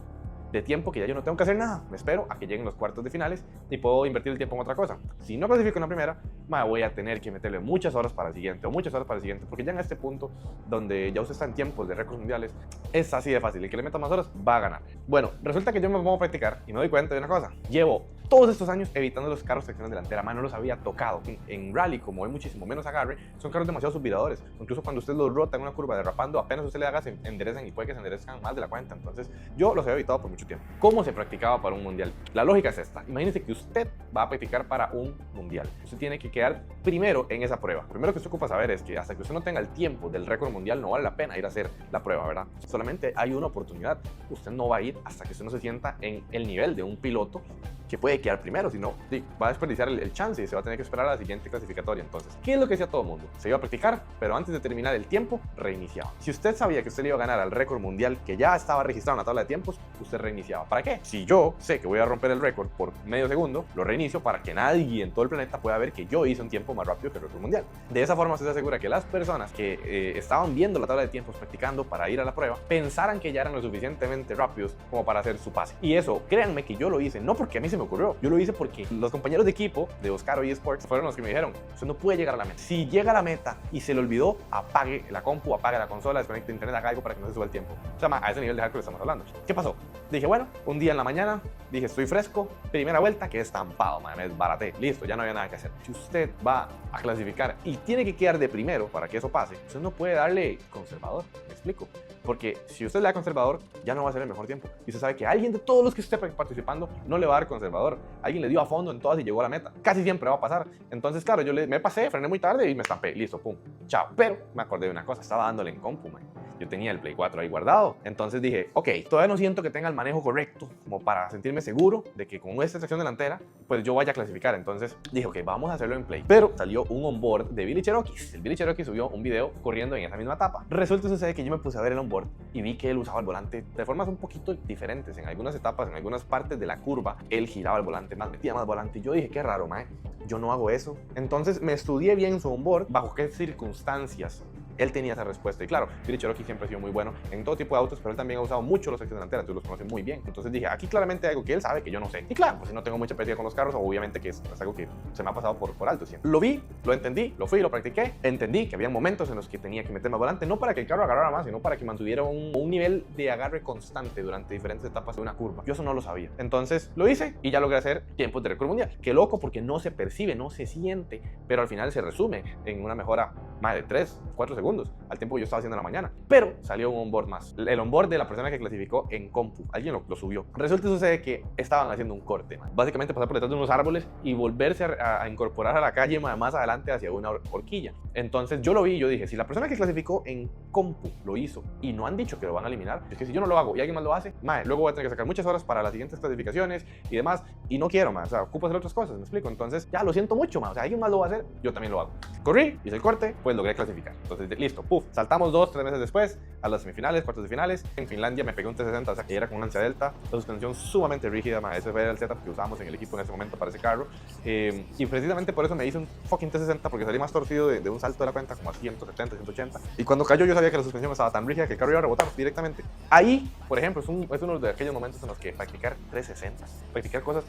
S1: de tiempo que ya yo no tengo que hacer nada. Me espero a que lleguen los cuartos de finales y puedo invertir el tiempo en otra cosa. Si no clasifico en la primera, voy a tener que meterle muchas horas para el siguiente o muchas horas para el siguiente, porque ya en este punto donde ya usted está en tiempos de récords mundiales, es así de fácil. El que le meta más horas va a ganar. Bueno, resulta que yo me pongo a practicar y me doy cuenta de una cosa. Llevo todos estos años evitando los carros de tracción delantera, no los había tocado. En rally, como hay muchísimo menos agarre, son carros demasiado subviradores. Incluso cuando usted los rota en una curva derrapando, apenas usted le haga, se enderezan y puede que se enderezcan más de la cuenta. Entonces, yo los he evitado por mucho tiempo. ¿Cómo se practicaba para un mundial? La lógica es esta. Imagínese que usted va a practicar para un mundial. Usted tiene que quedar primero en esa prueba. Lo primero que usted ocupa saber es que hasta que usted no tenga el tiempo del récord mundial, no vale la pena ir a hacer la prueba, ¿verdad? Solamente hay una oportunidad. Usted no va a ir hasta que usted no se sienta en el nivel de un piloto que puede quedar primero, si no, va a desperdiciar el chance y se va a tener que esperar a la siguiente clasificatoria. Entonces, ¿qué es lo que hacía todo el mundo? Se iba a practicar, pero antes de terminar el tiempo, reiniciaba. Si usted sabía que usted le iba a ganar al récord mundial que ya estaba registrado en la tabla de tiempos, usted reiniciaba. ¿Para qué? Si yo sé que voy a romper el récord por medio segundo, lo reinicio para que nadie en todo el planeta pueda ver que yo hice un tiempo más rápido que el récord mundial. De esa forma, usted se asegura que las personas que estaban viendo la tabla de tiempos practicando para ir a la prueba, pensaran que ya eran lo suficientemente rápidos como para hacer su pase. Y eso, créanme que yo lo hice, no porque a mí se me ocurrió, yo lo hice porque los compañeros de equipo de Oscaro eSports fueron los que me dijeron, usted no puede llegar a la meta. Si llega a la meta y se le olvidó, apague la compu, apague la consola, desconecte internet, haga algo para que no se suba el tiempo. O sea, a ese nivel de hardcore estamos hablando. ¿Qué pasó? Dije, bueno, un día en la mañana, dije, estoy fresco, primera vuelta, que estampado, me desbaraté, listo, ya no había nada que hacer. Si usted va a clasificar y tiene que quedar de primero para que eso pase, usted no puede darle conservador, me explico. Porque si usted le da conservador, ya no va a ser el mejor tiempo. Y usted sabe que alguien de todos los que esté participando no le va a dar conservador. Alguien le dio a fondo en todas y llegó a la meta. Casi siempre va a pasar. Entonces, claro, me pasé, frené muy tarde y me estampé. Listo, pum, chao. Pero me acordé de una cosa, estaba dándole en compu, man. Yo tenía el Play 4 ahí guardado. Entonces dije, ok, todavía no siento que tenga el manejo correcto como para sentirme seguro de que con esta tracción delantera, pues yo vaya a clasificar. Entonces dije, ok, vamos a hacerlo en Play. Pero salió un onboard de Billy Cherokee. El Billy Cherokee subió un video corriendo en esa misma etapa. Resulta y sucede que yo me puse a ver el onboard y vi que él usaba el volante de formas un poquito diferentes. En algunas etapas, en algunas partes de la curva, él giraba el volante más, metía más volante. Y yo dije, qué raro, mae, yo no hago eso. Entonces me estudié bien su onboard, bajo qué circunstancias él tenía esa respuesta. Y claro, Billy Cherokee siempre ha sido muy bueno en todo tipo de autos, pero él también ha usado mucho los tracción delantera, entonces los conoce muy bien. Entonces dije, aquí claramente hay algo que él sabe que yo no sé. Y claro, pues si no tengo mucha práctica con los carros, obviamente que es algo que se me ha pasado por alto siempre. Lo vi, lo entendí, lo fui, lo practiqué, entendí que había momentos en los que tenía que meter más volante, no para que el carro agarrara más, sino para que mantuviera un nivel de agarre constante durante diferentes etapas de una curva. Yo eso no lo sabía. Entonces lo hice y ya logré hacer tiempos de récord mundial. Qué loco, porque no se percibe, no se siente, pero al final se resume en una mejora más de 3, 4 segundos, al tiempo que yo estaba haciendo en la mañana. Pero salió un onboard más, el onboard de la persona que clasificó en compu. Alguien lo subió. Resulta y sucede que estaban haciendo un corte, man. Básicamente pasar por detrás de unos árboles y volverse a incorporar a la calle más adelante hacia una horquilla. Entonces yo lo vi y yo dije, si la persona que clasificó en compu lo hizo y no han dicho que lo van a eliminar, es que si yo no lo hago y alguien más lo hace, man, luego voy a tener que sacar muchas horas para las siguientes clasificaciones y demás, y no quiero más, o sea, ocupo hacer otras cosas, ¿me explico? Entonces ya lo siento mucho, man, o sea, alguien más lo va a hacer, yo también lo hago. Corrí, hice el corte, pues logré clasificar. Entonces, listo, puf, saltamos 2, 3 meses después a las semifinales, cuartos de finales. En Finlandia me pegué un T60, o sea, que era con una ansia delta, la suspensión sumamente rígida, man, ese era el setup que usábamos en el equipo en ese momento para ese carro. Y precisamente por eso me hice un fucking T60, porque salí más torcido de un salto de la cuenta, como a 170, 180. Y cuando cayó yo sabía que la suspensión estaba tan rígida que el carro iba a rebotar directamente. Ahí, por ejemplo, es uno de aquellos momentos en los que practicar 360, practicar cosas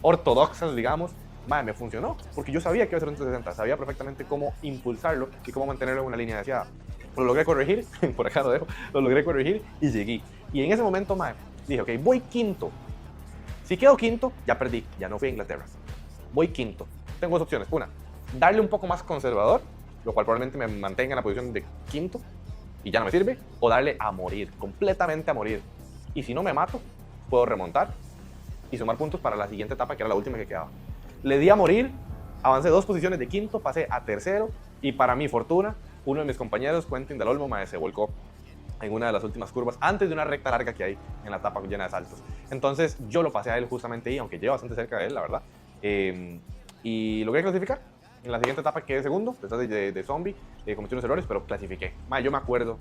S1: ortodoxas, digamos, me funcionó, porque yo sabía que iba a ser un 360, sabía perfectamente cómo impulsarlo y cómo mantenerlo en una línea deseada. Lo logré corregir, por acá lo dejo, lo logré corregir y seguí. Y en ese momento, dije, ok, voy quinto. Si quedo quinto, ya perdí, ya no fui a Inglaterra. Voy quinto. Tengo dos opciones. Una, darle un poco más conservador, lo cual probablemente me mantenga en la posición de quinto y ya no me sirve, o darle a morir, completamente a morir. Y si no me mato, puedo remontar y sumar puntos para la siguiente etapa, que era la última que quedaba. Le di a morir, avancé 2 posiciones de quinto, pasé a tercero y para mi fortuna, uno de mis compañeros, Quentin del Olmo, se volcó en una de las últimas curvas antes de una recta larga que hay en la etapa llena de saltos. Entonces yo lo pasé a él justamente ahí, aunque llevo bastante cerca de él, la verdad. Y logré clasificar. En la siguiente etapa quedé segundo, detrás de Zombie, cometí unos errores, pero clasifiqué. Yo me acuerdo,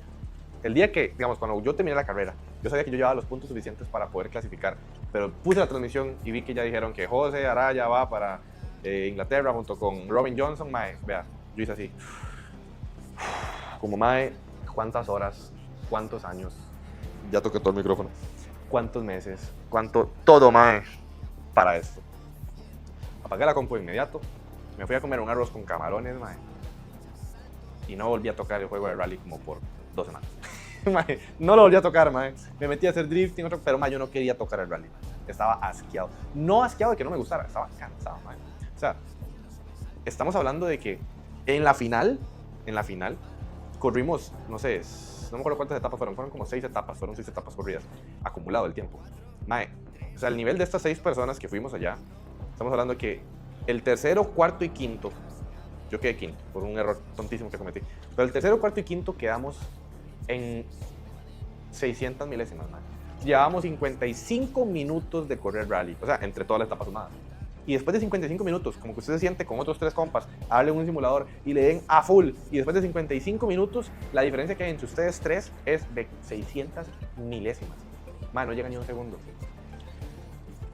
S1: el día que, digamos, cuando yo terminé la carrera, yo sabía que yo llevaba los puntos suficientes para poder clasificar, pero puse la transmisión y vi que ya dijeron que José Araya va para Inglaterra junto con Robin Johnson. Vea, yo hice así. Como ¿cuántas horas? ¿Cuántos años? Ya toqué todo el micrófono. ¿Cuántos meses? ¿Cuánto? Todo, para esto. Apagué la compu de inmediato, me fui a comer un arroz con camarones, y no volví a tocar el juego de rally como por 2 semanas. No lo volví a tocar, me metí a hacer drifting, pero yo no quería tocar el rally. Estaba asqueado. No asqueado de que no me gustara, estaba cansado, O sea, estamos hablando de que en la final, corrimos, no sé, no me acuerdo cuántas etapas fueron como 6 etapas, fueron 6 etapas corridas, acumulado el tiempo. O sea, el nivel de estas 6 personas que fuimos allá, estamos hablando de que el tercero, cuarto y quinto, yo quedé quinto por un error tontísimo que cometí, pero el tercero, cuarto y quinto quedamos en 600 milésimas, Llevábamos 55 minutos de correr rally, o sea, entre todas las etapas sumadas. Y después de 55 minutos, como que usted se siente con otros 3 compas, hable un simulador y le den a full, y después de 55 minutos, la diferencia que hay entre ustedes 3 es de 600 milésimas. No llega ni un segundo.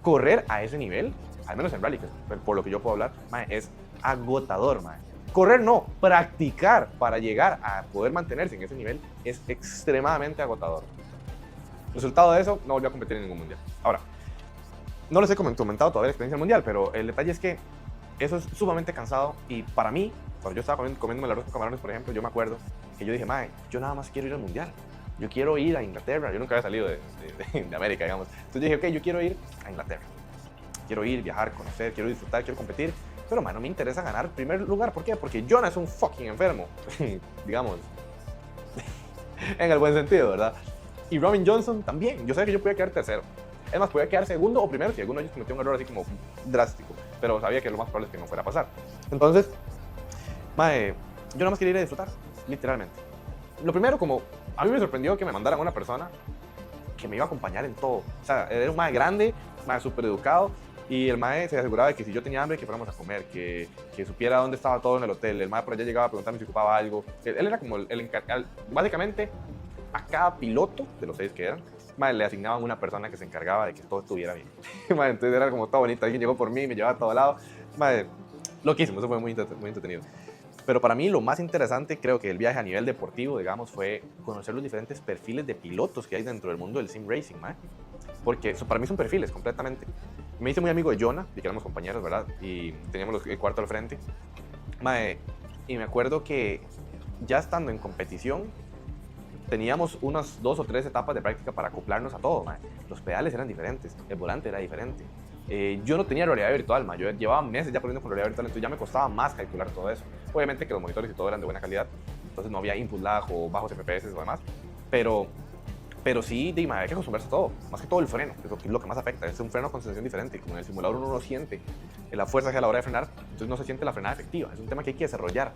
S1: Correr a ese nivel, al menos en rally, por lo que yo puedo hablar, es agotador, Correr no, practicar para llegar a poder mantenerse en ese nivel es extremadamente agotador. Resultado de eso, no volví a competir en ningún mundial. Ahora, no les he comentado todavía la experiencia mundial, pero el detalle es que eso es sumamente cansado y para mí, cuando yo estaba comiéndome el arroz con camarones, por ejemplo, yo me acuerdo que yo dije, yo nada más quiero ir al mundial. Yo quiero ir a Inglaterra. Yo nunca había salido de América, digamos. Entonces dije, ok, yo quiero ir a Inglaterra. Quiero ir, viajar, conocer, quiero disfrutar, quiero competir. Pero, no me interesa ganar el primer lugar. ¿Por qué? Porque Jonah es un fucking enfermo. Digamos. En el buen sentido, ¿verdad? Y Robin Johnson también. Yo sabía que yo podía quedar tercero. Es más, podía quedar segundo o primero si alguno de ellos cometió un error así como drástico. Pero sabía que lo más probable es que no fuera a pasar. Entonces, yo nada más quería ir a disfrutar, literalmente. Lo primero, como a mí me sorprendió que me mandaran una persona que me iba a acompañar en todo. O sea, era un mae grande, súper educado. Y el mae se aseguraba de que si yo tenía hambre, que fuéramos a comer, que supiera dónde estaba todo en el hotel. El mae por allá llegaba a preguntarme si ocupaba algo. Él era como el encargado. Básicamente, a cada piloto de los 6 que eran, le asignaban una persona que se encargaba de que todo estuviera bien. Entonces era como todo bonito. Alguien llegó por mí, me llevaba a todo lado. Loquísimo, eso fue muy entretenido. Pero para mí lo más interesante, creo que el viaje a nivel deportivo, digamos, fue conocer los diferentes perfiles de pilotos que hay dentro del mundo del sim racing, porque para mí son perfiles completamente. Me hice muy amigo de Jonah, y que éramos compañeros, ¿verdad? Y teníamos el cuarto al frente. Y me acuerdo que ya estando en competición, teníamos unas 2 o 3 etapas de práctica para acoplarnos a todo. Los pedales eran diferentes, el volante era diferente. Yo no tenía realidad virtual, yo llevaba meses ya aprendiendo con realidad virtual, entonces ya me costaba más calcular todo eso. Obviamente que los monitores y todo eran de buena calidad, entonces no había input lag o bajos FPS o demás, pero sí, hay que acostumbrarse a todo, más que todo el freno, que es lo que más afecta. Es un freno con sensación diferente, y como en el simulador uno no siente la fuerza que a la hora de frenar, entonces no se siente la frenada efectiva. Es un tema que hay que desarrollar.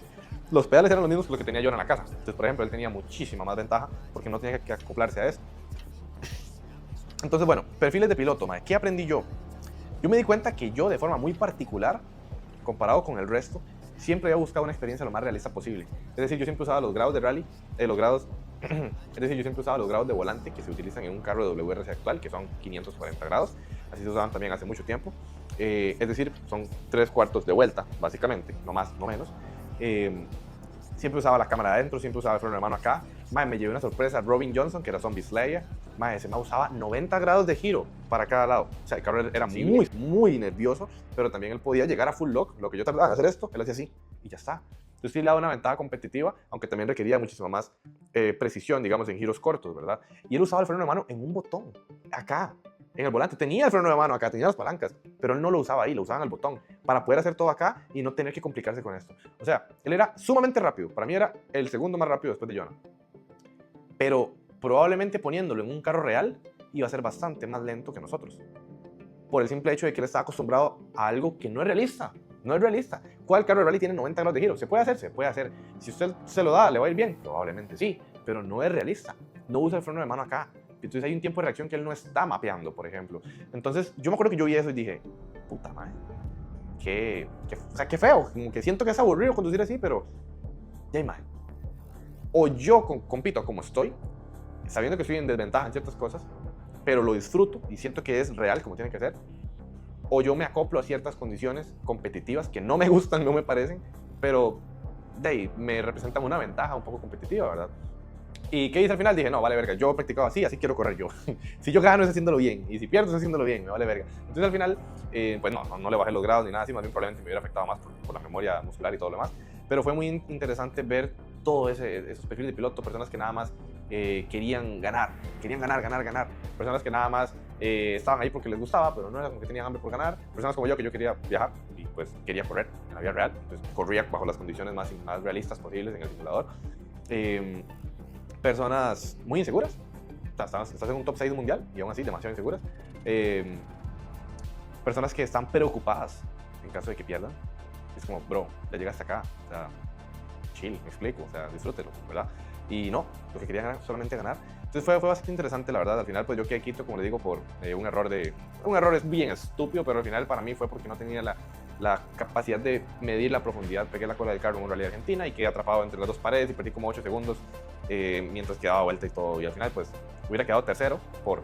S1: Los pedales eran los mismos que los que tenía yo en la casa, entonces por ejemplo él tenía muchísima más ventaja porque no tenía que acoplarse a eso. Entonces bueno, perfiles de piloto, ¿qué aprendí yo? Yo me di cuenta que yo de forma muy particular, comparado con el resto, siempre había buscado una experiencia lo más realista posible. Es decir, yo siempre usaba los grados de rally, es decir, yo siempre usaba los grados de volante que se utilizan en un carro de WRC actual, que son 540 grados, así se usaban también hace mucho tiempo. Es decir, son 3/4 de vuelta, básicamente, no más, no menos. Siempre usaba la cámara adentro, siempre usaba el freno de mano acá. Me llevé una sorpresa, Robin Johnson, que era Zombie Slayer, ese usaba 90 grados de giro para cada lado. O sea, el carro era muy, muy nervioso, pero también él podía llegar a full lock. Lo que yo tardaba en hacer esto, él hacía así y ya está. Entonces sí le daba una ventaja competitiva, aunque también requería muchísima más precisión, digamos, en giros cortos, ¿verdad? Y él usaba el freno de mano en un botón, acá, en el volante. Tenía el freno de mano acá, tenía las palancas, pero él no lo usaba ahí, lo usaba en el botón, para poder hacer todo acá y no tener que complicarse con esto. O sea, él era sumamente rápido. Para mí era el segundo más rápido después de Jonah. Pero probablemente poniéndolo en un carro real, iba a ser bastante más lento que nosotros. Por el simple hecho de que él estaba acostumbrado a algo que no es realista. No es realista. ¿Cuál carro de rally tiene 90 grados de giro? ¿Se puede hacer? Se puede hacer. Si usted se lo da, ¿le va a ir bien? Probablemente sí, pero no es realista. No usa el freno de mano acá. Entonces hay un tiempo de reacción que él no está mapeando, por ejemplo. Entonces yo me acuerdo que yo vi eso y dije, puta madre, o sea, qué feo. Como que siento que es aburrido conducir así, pero ya hay más. O yo compito como estoy, sabiendo que estoy en desventaja en ciertas cosas, pero lo disfruto y siento que es real como tiene que ser. O yo me acoplo a ciertas condiciones competitivas que no me gustan, no me parecen, pero de ahí me representan una ventaja un poco competitiva, ¿verdad? ¿Y qué hice al final? Dije, no, vale verga, yo he practicado así, así quiero correr yo. Si yo gano es haciéndolo bien, y si pierdo es haciéndolo bien, me vale verga. Entonces al final, pues no le bajé los grados ni nada así, más bien probablemente me hubiera afectado más por la memoria muscular y todo lo demás. Pero fue muy interesante ver todos esos perfiles de piloto, personas que nada más querían ganar, ganar. Personas que nada más estaban ahí porque les gustaba, pero no era como que tenían hambre por ganar. Personas como yo, que yo quería viajar y pues quería correr en la vida real, entonces corría bajo las condiciones más realistas posibles en el simulador. Personas muy inseguras, o sea, estás en un top 6 mundial y aún así demasiado inseguras. Personas que están preocupadas en caso de que pierdan. Es como, bro, ya llegaste acá, o sea, chill, me explico, o sea, disfrútelo, ¿verdad? Y no, lo que quería ganar solamente ganar. Entonces fue bastante interesante, la verdad. Al final, pues yo quedé quito, como le digo, por un error es bien estúpido, pero al final para mí fue porque no tenía la capacidad de medir la profundidad. Pegué la cola del carro en un rally de Argentina y quedé atrapado entre las dos paredes y perdí como 8 segundos mientras que daba vuelta y todo. Y al final, pues hubiera quedado tercero por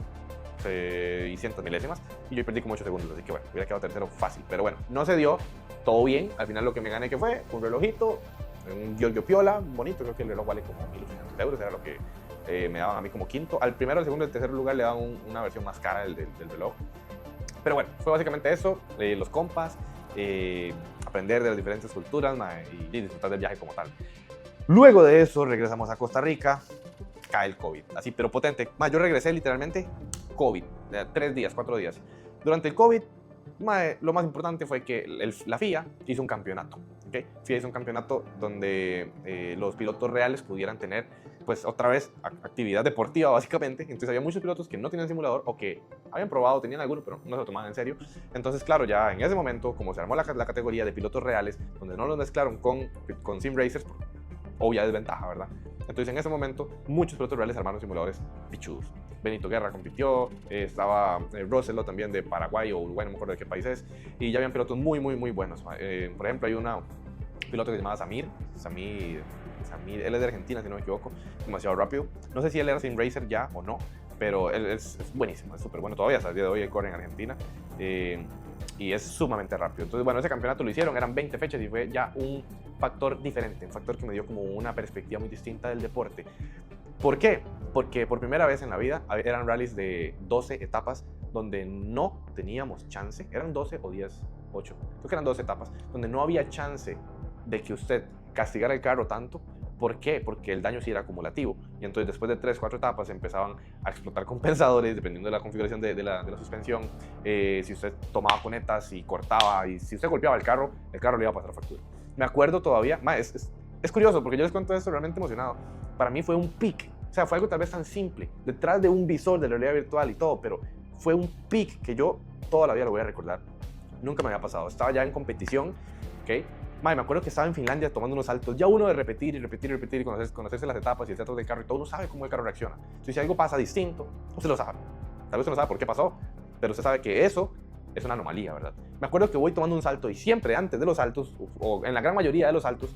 S1: y cientos milésimas y yo perdí como 8 segundos, así que bueno, hubiera quedado tercero fácil. Pero bueno, no se dio, todo bien. Al final lo que me gané que fue un relojito, un Giorgio Piola, bonito, creo que el reloj vale como 1.800 euros, era lo que me daban a mí como quinto. Al primero, al segundo y al tercer lugar le daban una versión más cara del reloj. Pero bueno, fue básicamente eso, los compas, aprender de las diferentes culturas y disfrutar del viaje como tal. Luego de eso regresamos a Costa Rica, cae el COVID, así pero potente. Yo regresé literalmente COVID, 3 días, 4 días. Durante el COVID, lo más importante fue que la FIA hizo un campeonato. ¿Okay? FIA hizo un campeonato donde los pilotos reales pudieran tener, pues otra vez, actividad deportiva básicamente. Entonces había muchos pilotos que no tenían simulador o que habían probado, tenían alguno, pero no se lo tomaban en serio. Entonces, claro, ya en ese momento, como se armó la categoría de pilotos reales, donde no los mezclaron con sim racers, obvia desventaja, ¿verdad? Entonces en ese momento muchos pilotos reales armaron simuladores pichudos. Benito Guerra compitió, estaba Rossello también de Paraguay o Uruguay, no me acuerdo de qué país es, y ya habían pilotos muy, muy, muy buenos. Por ejemplo, hay un piloto que se llamaba Samir, él es de Argentina, si no me equivoco, demasiado rápido. No sé si él era sim racer ya o no, pero él es buenísimo, es súper bueno todavía, hasta el día de hoy él corre en Argentina. Y es sumamente rápido. Entonces, bueno, ese campeonato lo hicieron, eran 20 fechas y fue ya un factor diferente, un factor que me dio como una perspectiva muy distinta del deporte. ¿Por qué? Porque por primera vez en la vida eran rallies de 12 etapas donde no teníamos chance, eran 12 o 10, 8, creo que eran 12 etapas, donde no había chance de que usted castigara el carro tanto. ¿Por qué? Porque el daño sí era acumulativo. Y entonces después de 3, 4 etapas empezaban a explotar compensadores, dependiendo de la configuración de la suspensión. Si usted tomaba conetas y cortaba, y si usted golpeaba el carro le iba a pasar factura. Me acuerdo todavía, mae, es curioso porque yo les cuento esto realmente emocionado. Para mí fue un pic, o sea, fue algo tal vez tan simple, detrás de un visor de realidad virtual y todo, pero fue un pic que yo toda la vida lo voy a recordar. Nunca me había pasado, estaba ya en competición, ¿ok? Mae, me acuerdo que estaba en Finlandia tomando unos saltos, ya uno de repetir y repetir y repetir y conocerse las etapas y el teatro del carro y todo, uno sabe cómo el carro reacciona. Entonces, si algo pasa distinto, usted lo sabe. Tal vez usted no sabe por qué pasó, pero usted sabe que eso es una anomalía, ¿verdad? Me acuerdo que voy tomando un salto y siempre antes de los saltos, o en la gran mayoría de los saltos,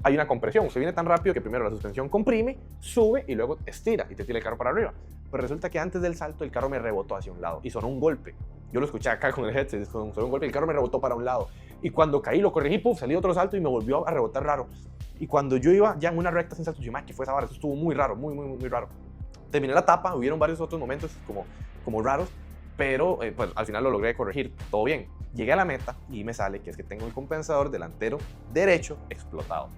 S1: hay una compresión. Se viene tan rápido que primero la suspensión comprime, sube y luego estira y te tira el carro para arriba. Pero resulta que antes del salto el carro me rebotó hacia un lado y sonó un golpe. Yo lo escuché acá con el headset, sonó un golpe y el carro me rebotó para un lado. Y cuando caí, lo corregí, puff, salí otro salto y me volvió a rebotar raro. Y cuando yo iba ya en una recta sin saltos, yo, ¿qué fue esa vara? Eso estuvo muy raro, muy raro. Terminé la etapa, hubieron varios otros momentos como raros, pero pues al final lo logré corregir, todo bien. Llegué a la meta y me sale que es que tengo el compensador delantero derecho explotado.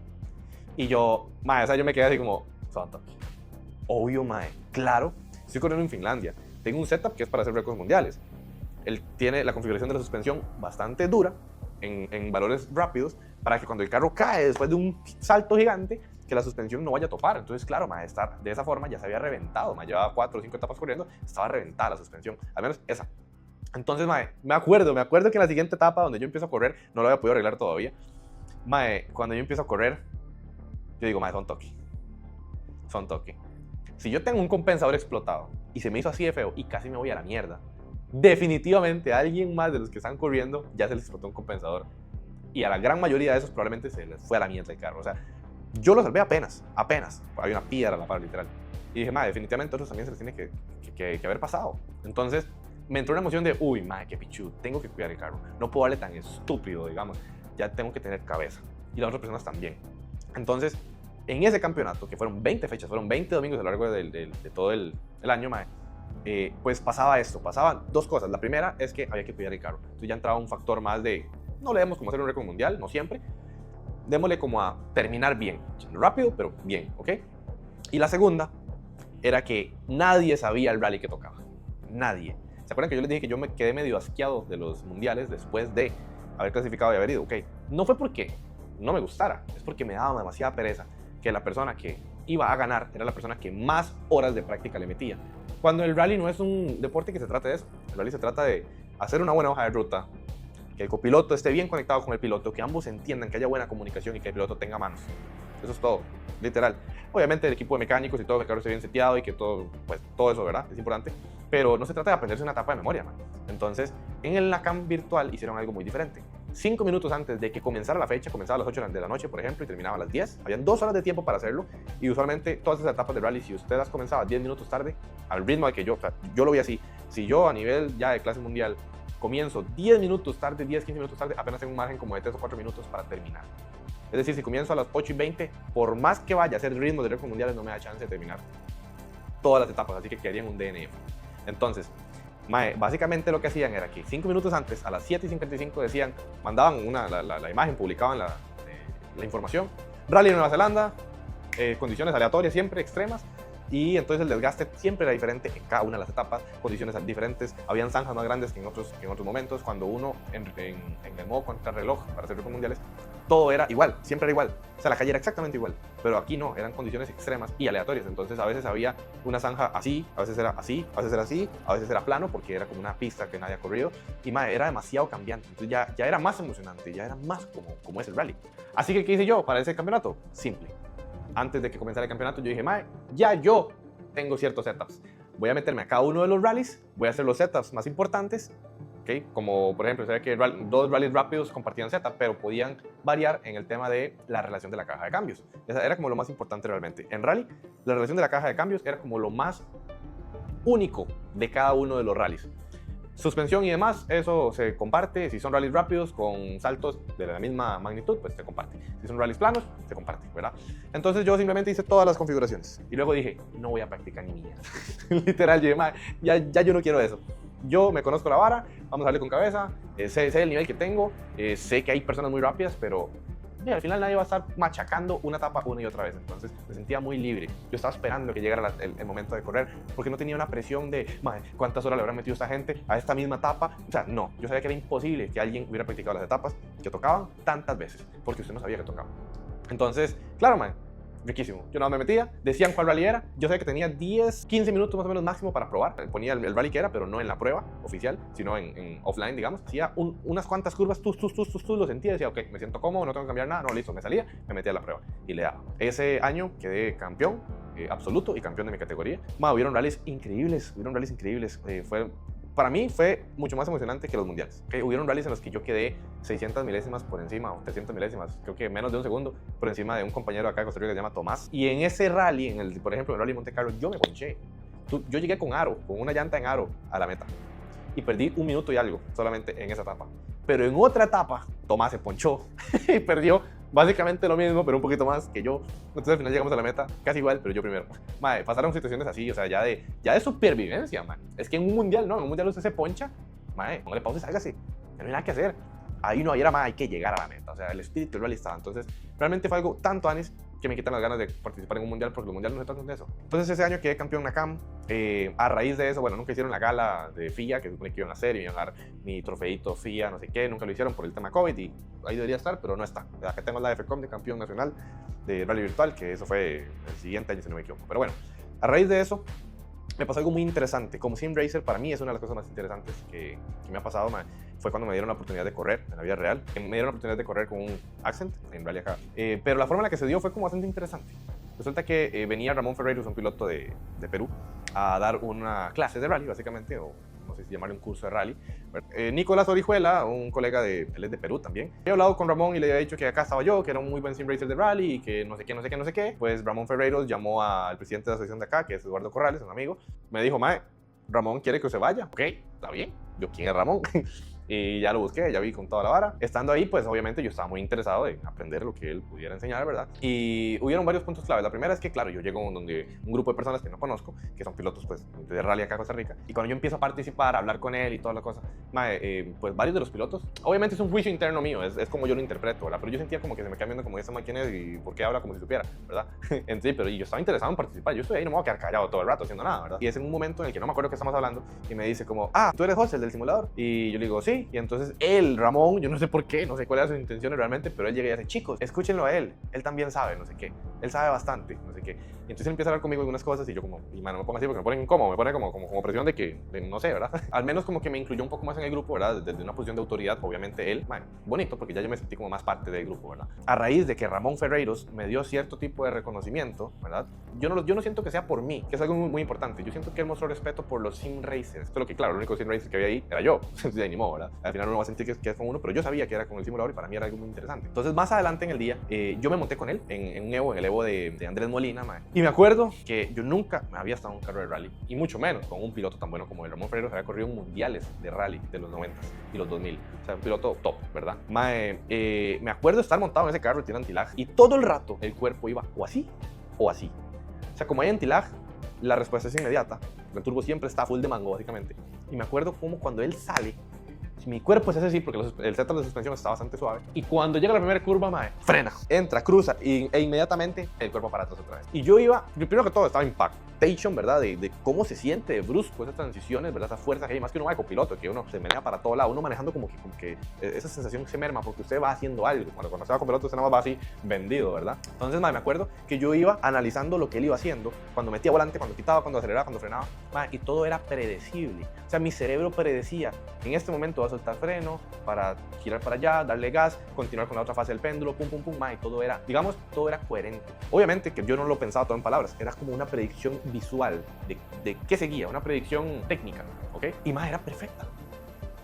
S1: Y yo, mae, o sea, yo me quedé así como, santo. Obvio, mae, claro, estoy corriendo en Finlandia. Tengo un setup que es para hacer récords mundiales. Él tiene la configuración de la suspensión bastante dura, en valores rápidos, para que cuando el carro cae después de un salto gigante, que la suspensión no vaya a topar. Entonces, claro, mae, estar de esa forma ya se había reventado. Mae, llevaba 4 o 5 etapas corriendo, estaba reventada la suspensión, al menos esa. Entonces, mae, me acuerdo que en la siguiente etapa donde yo empiezo a correr, no lo había podido arreglar todavía. Mae, cuando yo empiezo a correr, yo digo, mae, son toque. Si yo tengo un compensador explotado y se me hizo así de feo y casi me voy a la mierda, definitivamente a alguien más de los que están corriendo ya se les explotó un compensador. Y a la gran mayoría de esos probablemente se les fue a la mierda el carro. O sea, yo lo salvé apenas. Hay una piedra a la par, literal. Y dije, mae, definitivamente a otros también se les tiene que haber pasado. Entonces, me entró una emoción de, uy, mae, qué pichu, tengo que cuidar el carro. No puedo darle tan estúpido, digamos. Ya tengo que tener cabeza. Y las otras personas también. Entonces, en ese campeonato, que fueron 20 fechas, fueron 20 domingos a lo largo de todo el año, mae, pues pasaba esto, pasaban dos cosas. La primera es que había que cuidar el carro. Entonces ya entraba un factor más de, no le demos como hacer un récord mundial, no siempre. Démosle como a terminar bien, rápido, pero bien, ¿ok? Y la segunda era que nadie sabía el rally que tocaba. Nadie. ¿Se acuerdan que yo les dije que yo me quedé medio asqueado de los mundiales después de haber clasificado y haber ido? Ok, no fue porque no me gustara, es porque me daba demasiada pereza que la persona que iba a ganar era la persona que más horas de práctica le metía. Cuando el rally no es un deporte que se trata de eso, el rally se trata de hacer una buena hoja de ruta, que el copiloto esté bien conectado con el piloto, que ambos entiendan, que haya buena comunicación y que el piloto tenga manos. Eso es todo, literal. Obviamente el equipo de mecánicos y todo, que el carro esté bien seteado y que todo, pues todo eso, ¿verdad? Es importante. Pero no se trata de aprenderse una etapa de memoria, man. Entonces, en la CAM virtual hicieron algo muy diferente. 5 minutos antes de que comenzara la fecha, comenzaba a las 8 de la noche, por ejemplo, y terminaba a las 10. Habían 2 horas de tiempo para hacerlo. Y usualmente todas esas etapas de rally, si usted las comenzaba 10 minutos tarde, al ritmo de que yo, o sea, yo lo vi así. Si yo a nivel ya de clase mundial comienzo 10 minutos tarde, 10, 15 minutos tarde, apenas tengo un margen como de 3 o 4 minutos para terminar. Es decir, si comienzo a las 8:20, por más que vaya a hacer ritmo de récords mundiales, no me da chance de terminar todas las etapas, así que quedaría en un DNF. Entonces, mae, básicamente lo que hacían era que 5 minutos antes, a las 7:55 decían, mandaban la imagen, publicaban la información, Rally Nueva Zelanda, condiciones aleatorias siempre, extremas, y entonces el desgaste siempre era diferente en cada una de las etapas, condiciones diferentes, habían zanjas más grandes que en otros momentos, cuando uno en el modo contrarreloj para hacer récords mundiales, todo era igual, siempre era igual, o sea, la calle era exactamente igual, pero aquí no, eran condiciones extremas y aleatorias, entonces a veces había una zanja así, a veces era así, a veces era así, a veces era plano porque era como una pista que nadie ha corrido, y mae, era demasiado cambiante, entonces ya era más emocionante, ya era más como es el rally. Así que, ¿qué hice yo para ese campeonato? Simple. Antes de que comenzara el campeonato, yo dije, mae, ya yo tengo ciertos setups. Voy a meterme a cada uno de los rallies, voy a hacer los setups más importantes, ¿okay? Como por ejemplo, sabía que 2 rallies rápidos compartían setup, pero podían variar en el tema de la relación de la caja de cambios. Esa era como lo más importante realmente. En rally, la relación de la caja de cambios era como lo más único de cada uno de los rallies. Suspensión y demás, eso se comparte. Si son rallies rápidos con saltos de la misma magnitud, pues se comparte. Si son rallies planos, se comparte, ¿verdad? Entonces yo simplemente hice todas las configuraciones. Y luego dije, no voy a practicar ni mierda. Literal, yo dije, ya yo no quiero eso. Yo me conozco la vara, vamos a darle con cabeza, sé el nivel que tengo, sé que hay personas muy rápidas, pero y al final nadie va a estar machacando una etapa una y otra vez. Entonces me sentía muy libre. Yo estaba esperando que llegara el momento de correr, porque no tenía una presión de, madre, ¿cuántas horas le habrán metido esta gente a esta misma etapa? O sea, no, yo sabía que era imposible que alguien hubiera practicado las etapas que tocaban tantas veces, porque usted no sabía que tocaban. Entonces, claro, man, riquísimo. Yo nada me metía, decían cuál rally era. Yo sabía que tenía 10, 15 minutos más o menos máximo para probar. Ponía el rally que era, pero no en la prueba oficial, sino en offline, digamos. Hacía unas cuantas curvas, lo sentía, decía, ok, me siento cómodo, no tengo que cambiar nada, no, listo, me salía, me metía a la prueba y le daba. Ese año quedé campeón absoluto y campeón de mi categoría. Hubieron rallies increíbles, para mí fue mucho más emocionante que los mundiales. Hubieron rallies en los que yo quedé 600 milésimas por encima, o 300 milésimas, creo que menos de un segundo, por encima de un compañero acá de Costa Rica que se llama Tomás. Y en ese rally, por ejemplo, en el Rally Monte Carlo, yo me ponché. Yo llegué con una llanta en aro a la meta. Y perdí 1 minuto y algo, solamente en esa etapa. Pero en otra etapa, Tomás se ponchó y perdió básicamente lo mismo, pero un poquito más que yo. Entonces al final llegamos a la meta casi igual, pero yo primero. Madre, pasaron situaciones así, o sea, ya de supervivencia, man. Es que en un mundial, no, en un mundial usted se poncha, madre, póngale pausa y sálgase. No hay nada que hacer. Ahí no era más, hay que llegar a la meta. O sea, el espíritu del rally estaba. Entonces, realmente fue algo tanto anis que me quitan las ganas de participar en un mundial, porque los mundiales no se tratan de eso. Entonces ese año quedé campeón NACAM. A raíz de eso, bueno, nunca hicieron la gala de FIA, que supone que iban a hacer, y iban a dar mi trofeito FIA, no sé qué, nunca lo hicieron por el tema COVID, y ahí debería estar, pero no está. Acá tengo la FCOM de campeón nacional de rally virtual, que eso fue el siguiente año, si no me equivoco. Pero bueno, a raíz de eso, me pasó algo muy interesante. Como sim racer, para mí es una de las cosas más interesantes que me ha pasado, fue cuando me dieron la oportunidad de correr en la vida real. Me dieron la oportunidad de correr con un Accent en Rally acá. Pero la forma en la que se dio fue como bastante interesante. Resulta que venía Ramón Ferreiros, un piloto de Perú, a dar una clase de rally, básicamente, o no sé si llamarle un curso de rally. Nicolás Orihuela, un colega él es de Perú también, había hablado con Ramón y le había dicho que acá estaba yo, que era un muy buen sim racer de rally y que no sé qué. Pues Ramón Ferreiros llamó al presidente de la asociación de acá, que es Eduardo Corrales, un amigo. Me dijo, mae, Ramón quiere que se vaya. Ok, está bien. Yo, ¿quién es Ramón? Y ya lo busqué, ya vi con toda la vara. Estando ahí, pues obviamente yo estaba muy interesado en aprender lo que él pudiera enseñar, ¿verdad? Y hubieron varios puntos clave. La primera es que, claro, yo llego donde un grupo de personas que no conozco, que son pilotos pues, de rally acá en Costa Rica, y cuando yo empiezo a participar, a hablar con él y toda la cosa, pues varios de los pilotos, obviamente es un juicio interno mío, es como yo lo interpreto, ¿verdad? Pero yo sentía como que se me queda viendo como esa máquina y por qué habla como si supiera, ¿verdad? En sí, pero yo estaba interesado en participar. Yo estoy ahí, no me voy a quedar callado todo el rato haciendo nada, ¿verdad? Y es en un momento en el que no me acuerdo qué estamos hablando y me dice como, tú eres José, el del simulador. Y yo le digo, sí. Y entonces Ramón, yo no sé por qué, no sé cuáles eran sus intenciones realmente, pero él llega y dice, chicos, escúchenlo a él también sabe, no sé qué, él sabe bastante, no sé qué. Y entonces él empieza a hablar conmigo algunas cosas y yo como, y mano, me pongo así porque me pone incómodo, me pone como presión de no sé, ¿verdad? Al menos como que me incluyó un poco más en el grupo, ¿verdad? Desde una posición de autoridad, obviamente él, bonito, porque ya yo me sentí como más parte del grupo, ¿verdad? A raíz de que Ramón Ferreiros me dio cierto tipo de reconocimiento, ¿verdad? Yo no siento que sea por mí, que es algo muy, muy importante. Yo siento que él mostró respeto por los sim racers. Esto es lo que, claro, el único sim racer que había ahí era yo. Ni modo, ¿verdad? Al final uno va a sentir que es con uno, pero yo sabía que era con el simulador y para mí era algo muy interesante. Entonces, más adelante en el día, yo me monté con él en un Evo, en el Evo de Andrés Molina, y me acuerdo que yo nunca me había estado en un carro de rally, y mucho menos con un piloto tan bueno como el Ramón Ferreiros. Había corrido mundiales de rally de los 90 y los 2000. O sea, un piloto top, ¿verdad? Me acuerdo estar montado en ese carro, tiene anti-lag, y todo el rato el cuerpo iba o así o así. O sea, como hay anti-lag, la respuesta es inmediata. El turbo siempre está full de mango, básicamente. Y me acuerdo como cuando él sale, mi cuerpo se hace así porque el centro de suspensión está bastante suave. Y cuando llega la primera curva, frena, entra, cruza e inmediatamente el cuerpo para atrás otra vez. Y yo iba, primero que todo, estaba impactation, ¿verdad? De cómo se siente de brusco esas transiciones, ¿verdad? Esa fuerza que hay, más que uno va de copiloto, que uno se menea para todo lado, uno manejando como que esa sensación se merma porque usted va haciendo algo. Cuando se va copiloto, usted nada más va así vendido, ¿verdad? Entonces, me acuerdo que yo iba analizando lo que él iba haciendo, cuando metía volante, cuando quitaba, cuando aceleraba, cuando frenaba, y todo era predecible. O sea, mi cerebro predecía, en este momento va a soltar freno para girar para allá, darle gas, continuar con la otra fase del péndulo, pum, pum, pum, y todo era, digamos, todo era coherente. Obviamente que yo no lo pensaba todo en palabras, era como una predicción visual de qué seguía, una predicción técnica, ¿ok? Y era perfecta.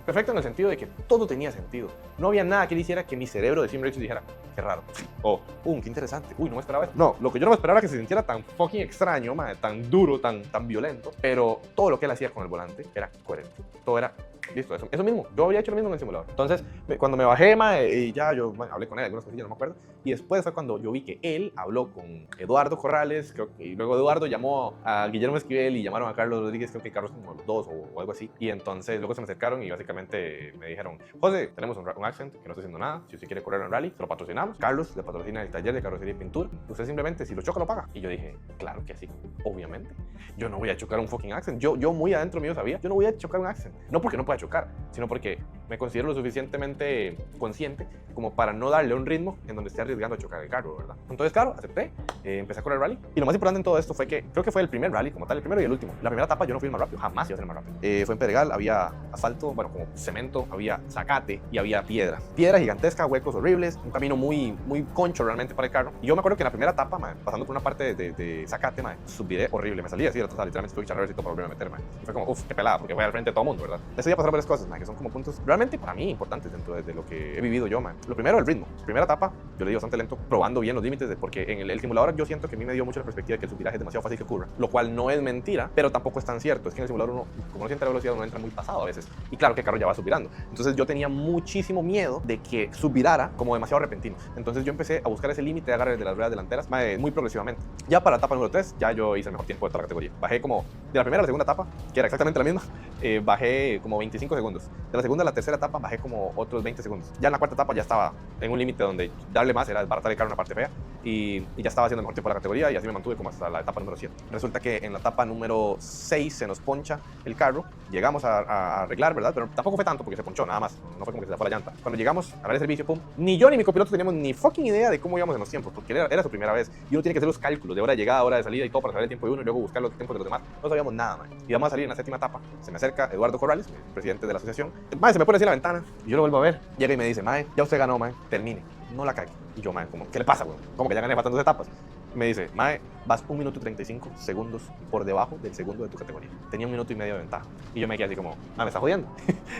S1: Perfecto en el sentido de que todo tenía sentido. No había nada que hiciera que mi cerebro de sim racer dijera, qué raro, o, qué interesante, no me esperaba esto. No, lo que yo no me esperaba era que se sintiera tan fucking extraño, tan duro, tan violento, pero todo lo que él hacía con el volante era coherente. Todo era listo, eso mismo. Yo había hecho lo mismo en el simulador. Entonces, cuando me bajé, mae, y ya yo hablé con él, algunas cosillas, no me acuerdo. Y después fue cuando yo vi que él habló con Eduardo Corrales, creo que, y luego Eduardo llamó a Guillermo Esquivel y llamaron a Carlos Rodríguez, creo que Carlos como los dos o algo así. Y entonces luego se me acercaron y básicamente me dijeron, José, tenemos un Accent que no está haciendo nada. Si usted quiere correr en rally, se lo patrocinamos. Carlos le patrocina el taller de carrocería y pintura. Usted simplemente, si lo choca, lo paga. Y yo dije, claro que sí, obviamente. Yo no voy a chocar un fucking Accent. Yo muy adentro mío sabía, yo no voy a chocar un Accent. No porque no pueda chocar, sino porque me considero lo suficientemente consciente como para no darle un ritmo en donde esté arriesgando a chocar el carro, ¿verdad? Entonces, claro, acepté, empecé a correr rally. Y lo más importante en todo esto fue que creo que fue el primer rally como tal, el primero y el último. La primera etapa yo no fui el más rápido, jamás iba a ser el más rápido. Fue en Pedregal, había asfalto, bueno, como cemento, había zacate y había piedra. Piedra gigantesca, huecos horribles, un camino muy concho realmente para el carro. Y yo me acuerdo que en la primera etapa, man, pasando por una parte de zacate, man, subiré horrible, me salía así, literalmente tuve que echar reversito para volverme a meter, man. Y fue como, uff, qué pelada, porque voy al frente de todo el mundo, ¿verdad? Ese día pasaron varias cosas, man, que son como puntos realmente para mí importantes dentro de lo que he vivido yo, man. Lo primero, el ritmo. Primera etapa, yo le di bastante lento, probando bien los límites, porque en el simulador yo siento que a mí me dio mucho la perspectiva de que el subviraje es demasiado fácil que ocurra, lo cual no es mentira, pero tampoco es tan cierto. Es que en el simulador uno, como no siente la velocidad, uno entra muy pasado a veces. Y claro que el carro ya va subvirando. Entonces yo tenía muchísimo miedo de que subvirara como demasiado repentino. Entonces yo empecé a buscar ese límite de agarre de las ruedas delanteras muy progresivamente. Ya para la etapa número 3, ya yo hice el mejor tiempo de toda la categoría. Bajé como de la primera a la segunda etapa, que era exactamente la misma, bajé como 25 segundos. De la segunda a la tercera etapa bajé como otros 20 segundos. Ya en la cuarta etapa ya estaba en un límite donde darle más era desbaratar el carro en una parte fea y ya estaba haciendo el mejor tiempo de la categoría y así me mantuve como hasta la etapa número 7. Resulta que en la etapa número 6 se nos poncha el carro, llegamos a arreglar, ¿verdad? Pero tampoco fue tanto porque se ponchó, nada más, no fue como que se tapó la llanta. Cuando llegamos a ver el servicio, pum, ni yo ni mi copiloto teníamos ni fucking idea de cómo íbamos en los tiempos, porque era su primera vez y uno tiene que hacer los cálculos de hora de llegada, hora de salida y todo para saber el tiempo de uno y luego buscar los tiempos de los demás. No sabíamos nada, man. Y vamos a salir en la séptima etapa, se me acerca Eduardo Corrales, el presidente de la asociación. Mae, se me pone así en la ventana y yo lo vuelvo a ver. Llega y me dice, mae, ya usted ganó, mae, termine, no la cague. Y yo, mae, como, ¿qué le pasa, güey? ¿Cómo que ya gané faltando 2 etapas? Me dice, mae, vas 1 minuto y 35 segundos por debajo del segundo de tu categoría. Tenía 1 minuto y medio de ventaja. Y yo me quedé así como, mae, me está jodiendo.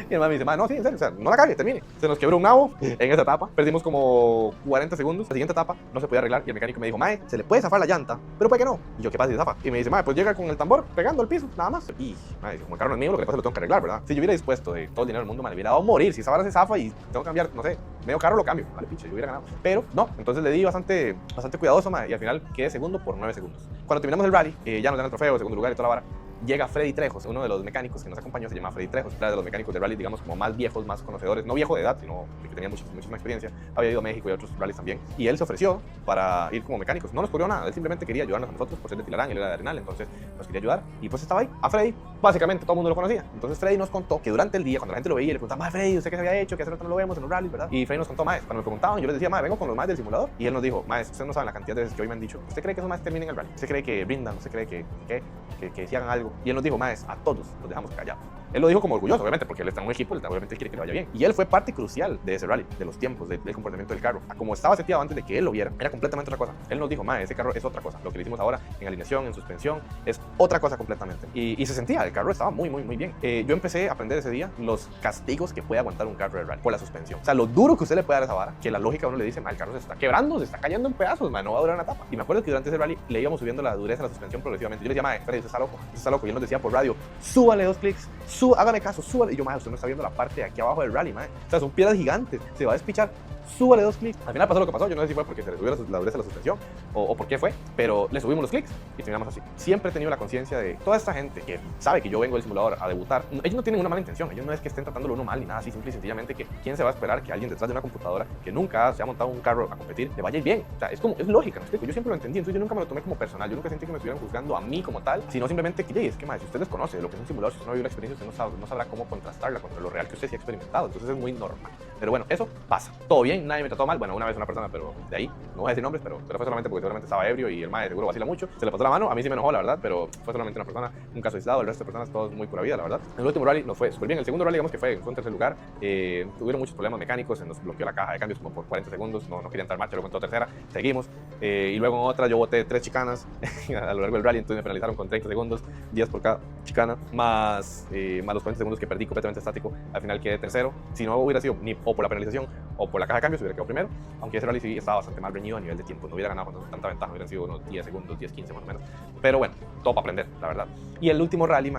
S1: Y el mae me dice, mae, no, sí, en serio, o sea, no la cague, termine. Se nos quebró un nabo en esa etapa, perdimos como 40 segundos. La siguiente etapa no se podía arreglar y el mecánico me dijo, mae, se le puede zafar la llanta, pero puede que no. Y yo, ¿qué pasa si zafa? Y me dice, mae, pues llega con el tambor pegando al piso, nada más. Y, mae, como el carro no es mío, lo que pasa es que lo tengo que arreglar, ¿verdad? Si yo hubiera dispuesto de todo el dinero del mundo, me hubiera dado a morir. Si esa vara se zafa y tengo que cambiar, no sé, medio carro lo cambio. Vale, pinche, yo hubiera ganado. Pero no, entonces le di bastante cuidadoso, mae, y al final quedé segundo por 9 segundos. Cuando terminamos el rally, ya nos dan el trofeo, segundo lugar y toda la vara. Llega Freddy Trejos, uno de los mecánicos que nos acompañó, se llama Freddy Trejos, era de los mecánicos de rally, digamos, como más viejos, más conocedores, no viejo de edad, sino que tenía muchísima experiencia, había ido a México y a otros rallies también, y él se ofreció para ir como mecánicos, no nos cobró nada, él simplemente quería ayudarnos a nosotros por ser de Tilarán, él era de Arenal, entonces nos quería ayudar, y pues estaba ahí, a Freddy, básicamente todo el mundo lo conocía, entonces Freddy nos contó que durante el día, cuando la gente lo veía, le preguntaba, Freddy, ¿usted qué se había hecho? Que hace rato no lo vemos en los rallies, ¿verdad? Y Freddy nos contó, cuando me preguntaban, yo les decía, vengo con los más del simulador, y él nos dijo, ustedes no saben la cantidad de veces que hoy me han dicho, ¿usted cree que esos más terminen el rally? ¿Usted cree que brindan? ¿Usted cree que si hagan algo? Y él nos dijo, a todos los dejamos callados. Él lo dijo como orgulloso, obviamente, porque él está en un equipo, obviamente él quiere que le vaya bien. Y él fue parte crucial de ese rally, de los tiempos, del comportamiento del carro. Como estaba seteado antes de que él lo viera, era completamente otra cosa. Él nos dijo, ese carro es otra cosa. Lo que le hicimos ahora en alineación, en suspensión, es otra cosa completamente. Y se sentía, el carro estaba muy bien. Yo empecé a aprender ese día los castigos que puede aguantar un carro de rally por la suspensión. O sea, lo duro que usted le puede dar a esa vara, que la lógica a uno le dice, el carro se está quebrando, se está cayendo en pedazos, no va a durar una etapa. Y me acuerdo que durante ese rally le íbamos subiendo la dureza de la suspensión progresivamente. Yo le decía, Freddy, usted está loco. Y él nos decía por radio, súbale 2 clics, hágame caso, súbale. Y yo, usted no está viendo la parte de aquí abajo del rally, o sea, son piedras gigantes, se va a despichar, súbale 2 clics. Al final pasó lo que pasó, yo no sé si fue porque se le subió la dureza de la suspensión o por qué fue, pero le subimos los clics y terminamos así. Siempre he tenido la conciencia de toda esta gente que sabe que yo vengo del simulador a debutar. Ellos no tienen una mala intención, ellos no es que estén tratándolo uno mal ni nada así, simple y sencillamente que quién se va a esperar que alguien detrás de una computadora que nunca se ha montado un carro a competir le vaya a ir bien. O sea, es lógica, ¿me explico? Yo siempre lo entendí, entonces yo nunca me lo tomé como personal, yo nunca sentí que me estuvieran juzgando a mí como tal, sino simplemente que, es que si usted desconoce lo que es un simulador, si usted no vive la experiencia, usted no sabrá cómo contrastarla contra lo real que usted sí ha experimentado, entonces es muy normal. Pero bueno, eso pasa. Todo bien, nadie me trató mal. Bueno, una vez una persona, pero de ahí, no voy a decir nombres, pero fue solamente porque seguramente estaba ebrio y el mae seguro vacila mucho. Se le pasó la mano, a mí sí me enojó, la verdad, pero fue solamente una persona, un caso aislado. El resto de personas, todos muy pura vida, la verdad. En el último rally nos fue súper bien. El segundo rally, digamos que fue en tercer lugar. Tuvieron muchos problemas mecánicos, se nos bloqueó la caja de cambios como por 40 segundos, no quería entrar en marcha, luego entró tercera, seguimos. Y luego en otra yo boté 3 chicanas a lo largo del rally, entonces me penalizaron con 30 segundos, 10 por cada chicana, más los 40 segundos que perdí completamente estático. Al final quedé tercero. Si no hubiera sido ni o por la penalización o por la caja de cambios, hubiera quedado primero, aunque ese rally sí estaba bastante mal reñido a nivel de tiempo, no hubiera ganado con tanta ventaja, hubieran sido unos 10 segundos, 10, 15 más o menos, pero bueno, todo para aprender, la verdad. Y el último rally,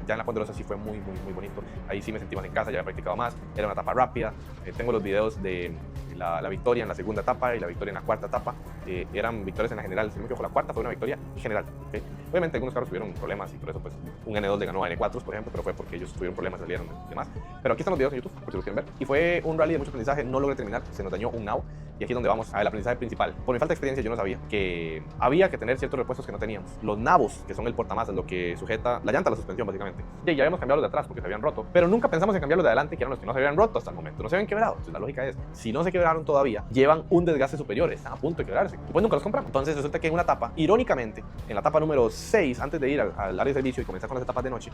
S1: ya en la Ponderosa sí fue muy bonito. Ahí sí me sentí más en casa, ya había practicado más. Era una etapa rápida. Tengo los videos de la victoria en la segunda etapa y la victoria en la cuarta etapa. Eran victorias en la general. Si no me equivoco, la cuarta fue una victoria general. ¿Okay? Obviamente algunos carros tuvieron problemas y por eso pues un N2 le ganó a N4, por ejemplo, pero fue porque ellos tuvieron problemas, salieron y demás. Pero aquí están los videos en YouTube, por si los quieren ver. Y fue un rally de mucho aprendizaje. No logré terminar, se nos dañó un nao. Y aquí es donde vamos al aprendizaje principal. Por mi falta de experiencia, yo no sabía que había que tener ciertos repuestos que no teníamos. Los nabos, que son el portamasas, lo que sujeta la llanta a la suspensión, básicamente. Y ya habíamos cambiado los de atrás porque se habían roto. Pero nunca pensamos en cambiar los de adelante, que eran los que no se habían roto hasta el momento. No se habían quebrado. Entonces, la lógica es, si no se quebraron todavía, llevan un desgaste superior, están a punto de quebrarse. Y pues nunca los compramos. Entonces, resulta que en una etapa, irónicamente, en la etapa número 6, antes de ir al área de servicio y comenzar con las etapas de noche,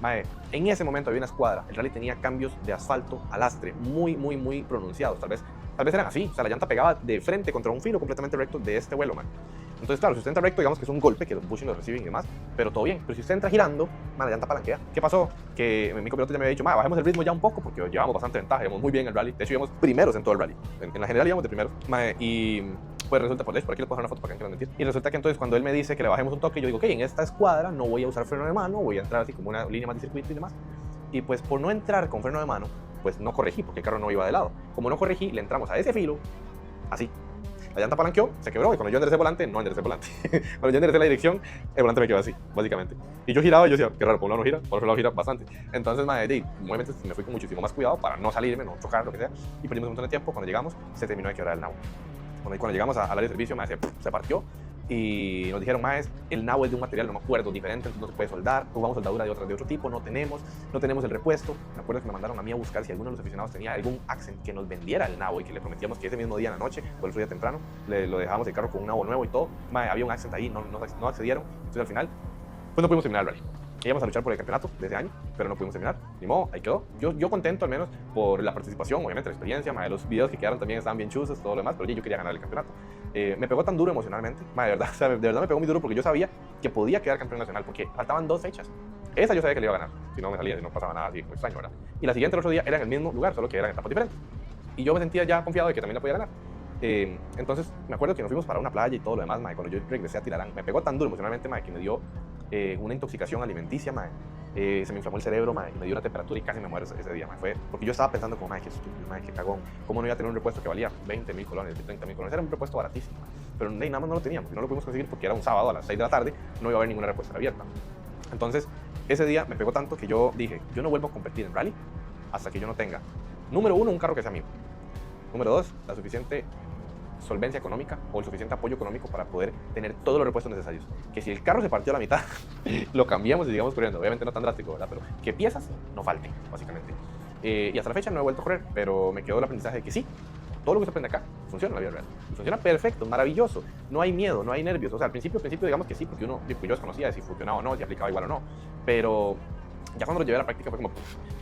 S1: en ese momento había una escuadra. El rally tenía cambios de asfalto a lastre muy pronunciados. Tal vez eran así, o sea, la llanta pegaba de frente contra un filo completamente recto de este vuelo, Entonces, claro, si usted entra recto, digamos que es un golpe, que los bushing los reciben y demás, pero todo bien. Pero si usted entra girando, la llanta palanquea. ¿Qué pasó? Que mi copiloto ya me había dicho, bajemos el ritmo ya un poco, porque llevamos bastante ventaja, íbamos muy bien en el rally. De hecho, íbamos primeros en todo el rally. En la general íbamos de primeros. Y pues resulta, por aquí les puedo dejar una foto para que no mentir. Y resulta que entonces cuando él me dice que le bajemos un toque, yo digo, ok, en esta escuadra no voy a usar freno de mano, voy a entrar así como una línea más de circuito y demás. Y pues por no entrar con freno de mano, pues no corregí, porque el carro no iba de lado. Como no corregí, le entramos a ese filo, así. La llanta palanqueó, se quebró, y cuando yo enderecé el volante, no enderecé el volante. Cuando yo enderecé la dirección, el volante me quedó así, básicamente. Y yo giraba y yo decía, qué raro, por un lado no gira, por otro lado gira bastante. Entonces, obviamente me fui con muchísimo más cuidado para no salirme, no chocar, lo que sea. Y perdimos un montón de tiempo. Cuando llegamos, se terminó de quebrar el nabo. Cuando llegamos al área de servicio, se partió. Y nos dijeron, el nabo es de un material, no me acuerdo, diferente, entonces no se puede soldar, jugamos soldadura de otro tipo, no tenemos el repuesto. Me acuerdo que me mandaron a mí a buscar si alguno de los aficionados tenía algún accent que nos vendiera el nabo y que le prometíamos que ese mismo día en la noche, o el otro día temprano, lo dejábamos el carro con un nabo nuevo y todo. Había un accent ahí, no accedieron, entonces al final, pues no pudimos terminar el rally. Íbamos a luchar por el campeonato de ese año, pero no pudimos terminar. Ni modo, ahí quedó. Yo contento al menos por la participación, obviamente la experiencia, los videos que quedaron también estaban bien chuzos, todo lo demás, pero yo quería ganar el campeonato. Me pegó tan duro emocionalmente, de verdad me pegó muy duro porque yo sabía que podía quedar campeón nacional, porque faltaban 2 fechas. Esa yo sabía que le iba a ganar, si no me salía, si no pasaba nada así muy extraño, ¿verdad? Y la siguiente, el otro día, era en el mismo lugar, solo que eran etapas diferentes. Y yo me sentía ya confiado de que también la podía ganar. Entonces me acuerdo que nos fuimos para una playa y todo lo demás, cuando yo regresé a Tilarán, me pegó tan duro emocionalmente, que me dio una intoxicación alimenticia, se me inflamó el cerebro, y me dio una temperatura y casi me muero ese día, fue porque yo estaba pensando como, qué estúpido, qué cagón, cómo no iba a tener un repuesto que valía 20.000 colones, 30.000 colones, era un repuesto baratísimo, pero nada más no lo teníamos, y no lo pudimos conseguir porque era un sábado a las 6 de la tarde, no iba a haber ninguna repuesta abierta. Entonces ese día me pegó tanto que yo dije, yo no vuelvo a competir en rally hasta que yo no tenga, número 1, un carro que sea mío, número 2, la suficiente solvencia económica o el suficiente apoyo económico para poder tener todos los repuestos necesarios. Que si el carro se partió a la mitad, lo cambiamos y sigamos corriendo. Obviamente no tan drástico, ¿verdad? Pero que piezas no falten, básicamente. Y hasta la fecha no he vuelto a correr, pero me quedó el aprendizaje de que sí, todo lo que se aprende acá funciona en la vida real. Y funciona perfecto, maravilloso. No hay miedo, no hay nervios. O sea, al principio digamos que sí, porque yo desconocía si funcionaba o no, si aplicaba igual o no. Pero ya cuando lo llevé a la práctica fue como,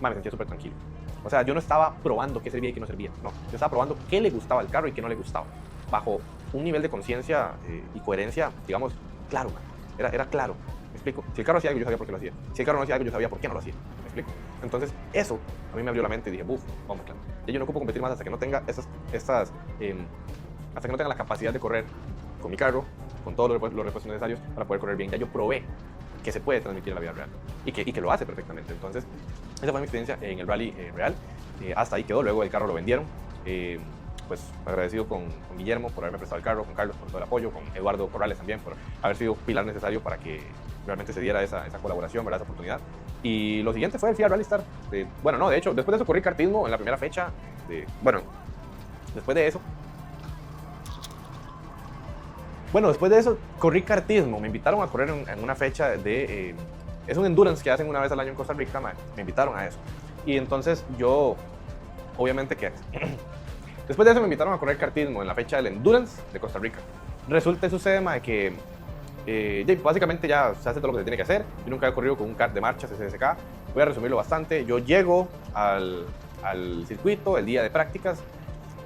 S1: me sentía súper tranquilo. O sea, yo no estaba probando qué servía y qué no servía. No, yo estaba probando qué le gustaba al carro y qué no le gustaba. Bajo un nivel de conciencia y coherencia, digamos, claro, era claro. ¿Me explico? Si el carro hacía algo, yo sabía por qué lo hacía. Si el carro no hacía algo, yo sabía por qué no lo hacía. ¿Me explico? Entonces, eso a mí me abrió la mente y dije, vamos, claro. Ya yo no ocupo competir más hasta que no tenga hasta que no tenga la capacidad de correr con mi carro, con todos los repuestos necesarios para poder correr bien. Ya yo probé que se puede transmitir en la vida real y que lo hace perfectamente. Entonces, esa fue mi experiencia en el rally real. Hasta ahí quedó. Luego el carro lo vendieron. Pues agradecido con Guillermo por haberme prestado el carro, con Carlos por todo el apoyo, con Eduardo Corrales también por haber sido pilar necesario para que realmente se diera esa colaboración, ¿verdad? Esa oportunidad. Y lo siguiente fue el FIA Rally Star. Bueno, no, de hecho, después de eso corrí kartismo en la primera fecha. Después de eso corrí kartismo. Me invitaron a correr en una fecha de... es un endurance que hacen una vez al año en Costa Rica, me invitaron a eso. Y entonces yo, obviamente que... Después de eso me invitaron a correr kartismo en la fecha del Endurance de Costa Rica. Resulta y sucede que básicamente ya se hace todo lo que se tiene que hacer. Yo nunca he corrido con un kart de marchas SSK. Voy a resumirlo bastante. Yo llego al circuito el día de prácticas.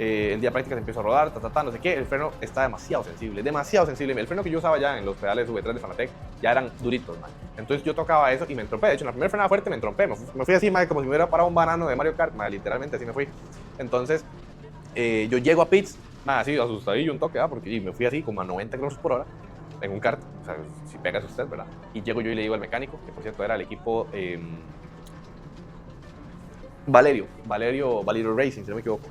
S1: El día de prácticas empiezo a rodar, no sé qué. El freno está demasiado sensible. El freno que yo usaba ya en los pedales V3 de Fanatec ya eran duritos, Entonces yo tocaba eso y me entrompé. De hecho, en la primera frenada fuerte me entrompé. Me fui así, como si me hubiera parado un banano de Mario Kart. Literalmente así me fui. Entonces... yo llego a pits, así asustadillo un toque, porque me fui así como a 90 km por hora en un kart, o sea, si pegas usted, ¿verdad? Y llego yo y le digo al mecánico, que por cierto era el equipo Valerio Racing, si no me equivoco.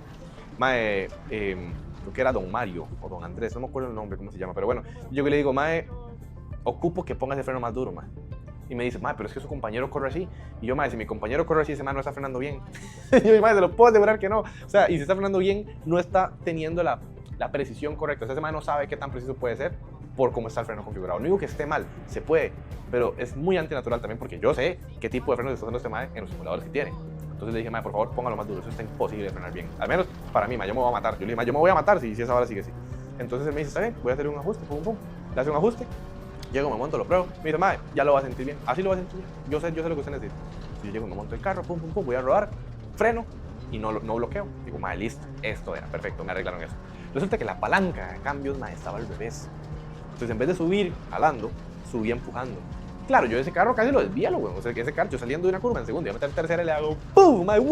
S1: Mae, creo que era Don Mario o Don Andrés, no me acuerdo el nombre, cómo se llama, pero bueno, yo le digo, mae, ocupo que pongas el freno más duro, mae. Y me dice, mae, pero es que su compañero corre así. Y yo, mae, si mi compañero corre así, ese mae no está frenando bien. Y yo, mae, se lo puedo asegurar que no. O sea, y si está frenando bien, no está teniendo la precisión correcta. O sea, ese mae no sabe qué tan preciso puede ser por cómo está el freno configurado. No digo que esté mal, se puede, pero es muy antinatural también porque yo sé qué tipo de frenos está usando este mae en los simuladores que tiene. Entonces le dije, mae, por favor, póngalo más duro, eso está imposible de frenar bien. Al menos para mí, mae, yo me voy a matar. Yo le dije, mae, yo me voy a matar si esa hora sigue así. Entonces él me dice, está bien, voy a hacer un ajuste, pum, pum. Le hace un ajuste, llego, me monto, lo pruebo. Me dice, mae, ya lo va a sentir bien. Así lo va a sentir bien. Yo sé lo que usted necesita. Yo llego, me monto el carro, pum, pum, pum, voy a rodar, freno y no bloqueo. Digo, mae, listo, esto era, perfecto, me arreglaron eso. Resulta que la palanca de cambios, mae, estaba al revés. Entonces en vez de subir jalando, subí empujando. Claro, yo ese carro casi lo desvíalo, güey. O sea, que ese carro, yo saliendo de una curva en segunda, yo meto en tercera y le hago ¡pum! Mae,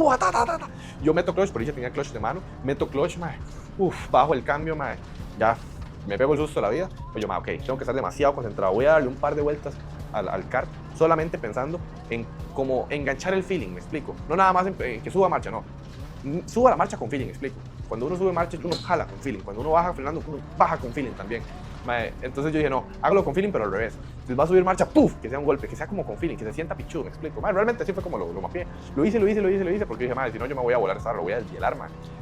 S1: yo meto clutch, por ahí ya tenía clutch de mano, meto clutch, mae. Bajo el cambio, mae. Ya me pego el susto de la vida. Pues yo, mae, ok, tengo que estar demasiado concentrado. Voy a darle un par de vueltas al kart, solamente pensando en cómo enganchar el feeling, me explico. No nada más en que suba marcha, no. Suba la marcha con feeling, me explico. Cuando uno sube marcha, uno jala con feeling. Cuando uno baja frenando, uno baja con feeling también. Entonces yo dije, no, hágalo con feeling, pero al revés. Entonces va a subir marcha, ¡puf! Que sea un golpe, que sea como con feeling, que se sienta pichudo, me explico. Realmente así fue como lo mapeé. Lo hice, porque dije, si no yo me voy a volar esta hora, lo voy a desvielar,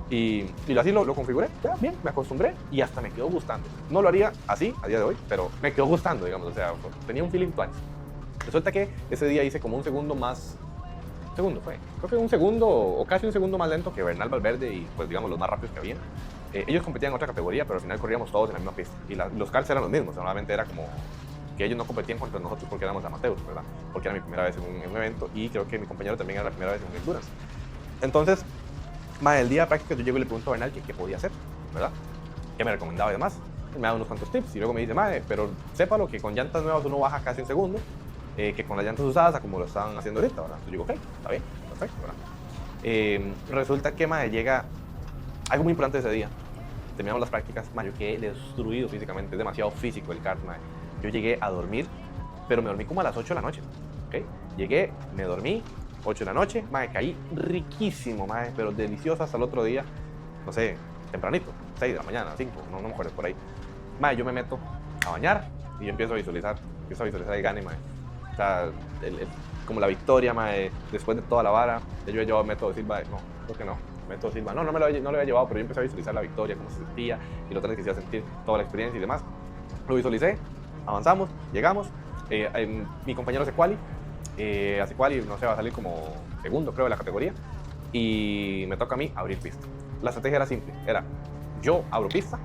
S1: y así lo configuré, ya, bien, me acostumbré y hasta me quedó gustando. No lo haría así a día de hoy, pero me quedó gustando, digamos, o sea, tenía un feeling twice. Resulta que ese día hice como un segundo más, creo que un segundo o casi un segundo más lento que Bernal Valverde y pues digamos los más rápidos que había. Ellos competían en otra categoría, pero al final corríamos todos en la misma pista y los karts eran los mismos, solamente era como que ellos no competían contra nosotros porque éramos amateurs, ¿verdad? Porque era mi primera vez en un evento y creo que mi compañero también era la primera vez en un endurance. Entonces, el día de práctica yo llego y le pregunto a Bernal qué podía hacer, ¿verdad? ¿Qué me recomendaba y demás? Él me da unos cuantos tips y luego me dice, pero sépalo que con llantas nuevas uno baja casi un segundo, que con las llantas usadas, como lo estaban haciendo ahorita, ¿verdad? Entonces digo, ok, está bien, perfecto, ¿verdad? Resulta que llega algo muy importante ese día. Terminamos las prácticas, yo quedé destruido físicamente, es demasiado físico el kart, Yo llegué a dormir, pero me dormí como a las 8 de la noche, ¿ok? Llegué, me dormí, 8 de la noche, caí riquísimo, pero delicioso hasta el otro día, no sé, tempranito, 6 de la mañana, 5, no me acuerdo, por ahí. Yo me meto a bañar y yo empiezo a visualizar el gane, O sea, como la victoria, después de toda la vara. Yo he llevado método Silva, no, creo que no. Método Silva, no me lo había llevado, pero yo empecé a visualizar la victoria, cómo se sentía y lo que se iba a sentir, toda la experiencia y demás. Lo visualicé, avanzamos, llegamos. Mi compañero hace quali, no sé, va a salir como segundo, creo, de la categoría. Y me toca a mí abrir pista. La estrategia era simple, yo abro pista,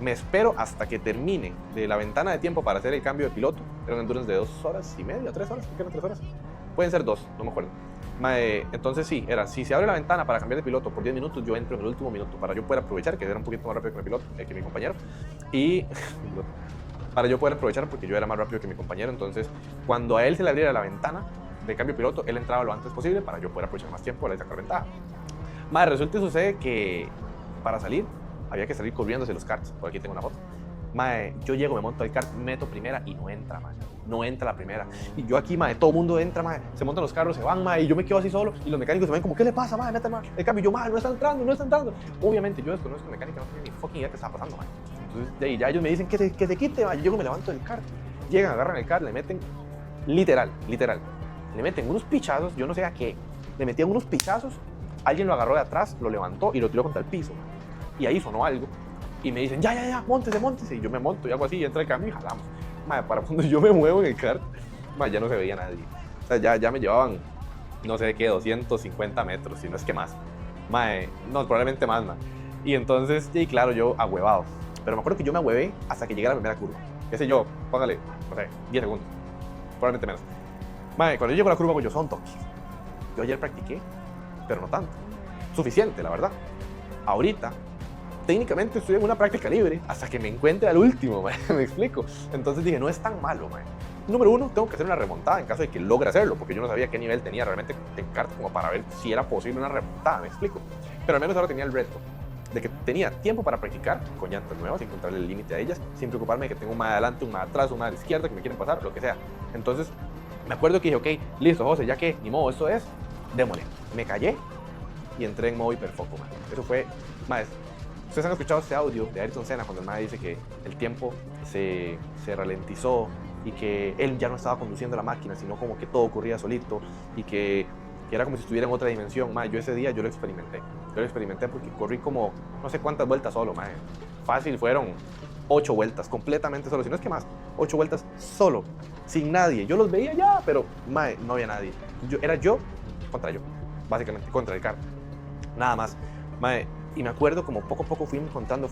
S1: me espero hasta que termine de la ventana de tiempo para hacer el cambio de piloto. Era un endurance de 2 horas y media, 3 horas, ¿por qué no 3 horas? Pueden ser 2, no me acuerdo. Entonces sí, si se abre la ventana para cambiar de piloto por 10 minutos, yo entro en el último minuto para yo poder aprovechar, que era un poquito más rápido que mi piloto, que mi compañero, y para yo poder aprovechar porque yo era más rápido que mi compañero. Entonces cuando a él se le abriera la ventana de cambio de piloto, él entraba lo antes posible para yo poder aprovechar más tiempo para sacar ventaja. Resulta y sucede que para salir había que salir corriendo hacia los karts. Por aquí tengo una foto. Yo llego, me monto al kart, meto primera y no entra, no entra la primera. Y yo aquí, todo el mundo entra, se montan los carros, se van, y yo me quedo así solo. Y los mecánicos se ven como, ¿qué le pasa, mete el cambio? Y yo, no está entrando. Obviamente yo desconozco el mecánico, no tengo ni fucking idea qué está pasando, Entonces de ahí ya ellos me dicen que se quite, yo llego, me levanto del kart. Llegan, agarran el kart, le meten, literal, le meten unos pichazos, yo no sé a qué. Le metían unos pichazos, alguien lo agarró de atrás, lo levantó y lo tiró contra el piso, Y ahí sonó algo. Y me dicen, ya, móntese. Y yo me monto y hago así, y entra el cambio y jalamos. Para cuando yo me muevo en el kart, ya no se veía nadie. O sea, ya me llevaban, no sé qué, 250 metros, si no es que más. No, probablemente más, Y entonces, y claro, yo ahuevado. Pero me acuerdo que yo me ahuevé hasta que llegué a la primera curva. Qué sé yo, póngale, no sé, 10 segundos. Probablemente menos. Cuando yo llego a la curva, yo son toques. Yo ayer practiqué, pero no tanto. Suficiente, la verdad. Ahorita, técnicamente estoy en una práctica libre hasta que me encuentre al último, me explico. Entonces dije, no es tan malo, Número 1, tengo que hacer una remontada en caso de que logre hacerlo, porque yo no sabía qué nivel tenía realmente en kart como para ver si era posible una remontada, me explico. Pero al menos ahora tenía el reto. de que tenía tiempo para practicar con llantas nuevas, sin encontrarle el límite a ellas, sin preocuparme de que tengo un más adelante, un más atrás, un más a la izquierda, que me quieren pasar, lo que sea. Entonces, me acuerdo que dije, ok, listo, José, ya que ni modo, esto es, démosle. Me callé y entré en modo hiperfoco, man. Eso fue, más. Ustedes han escuchado este audio de Ayrton Senna cuando el man dice que el tiempo se ralentizó y que él ya no estaba conduciendo la máquina, sino como que todo ocurría solito y que era como si estuviera en otra dimensión. Man, yo ese día yo lo experimenté. Yo lo experimenté porque corrí como no sé cuántas vueltas solo, man. Fácil, fueron 8 vueltas, completamente solo, si no es que más, 8 vueltas solo, sin nadie. Yo los veía ya, pero man, no había nadie. Era yo contra yo, básicamente, contra el carro. Nada más. Man, y me acuerdo como poco a poco fui encontrando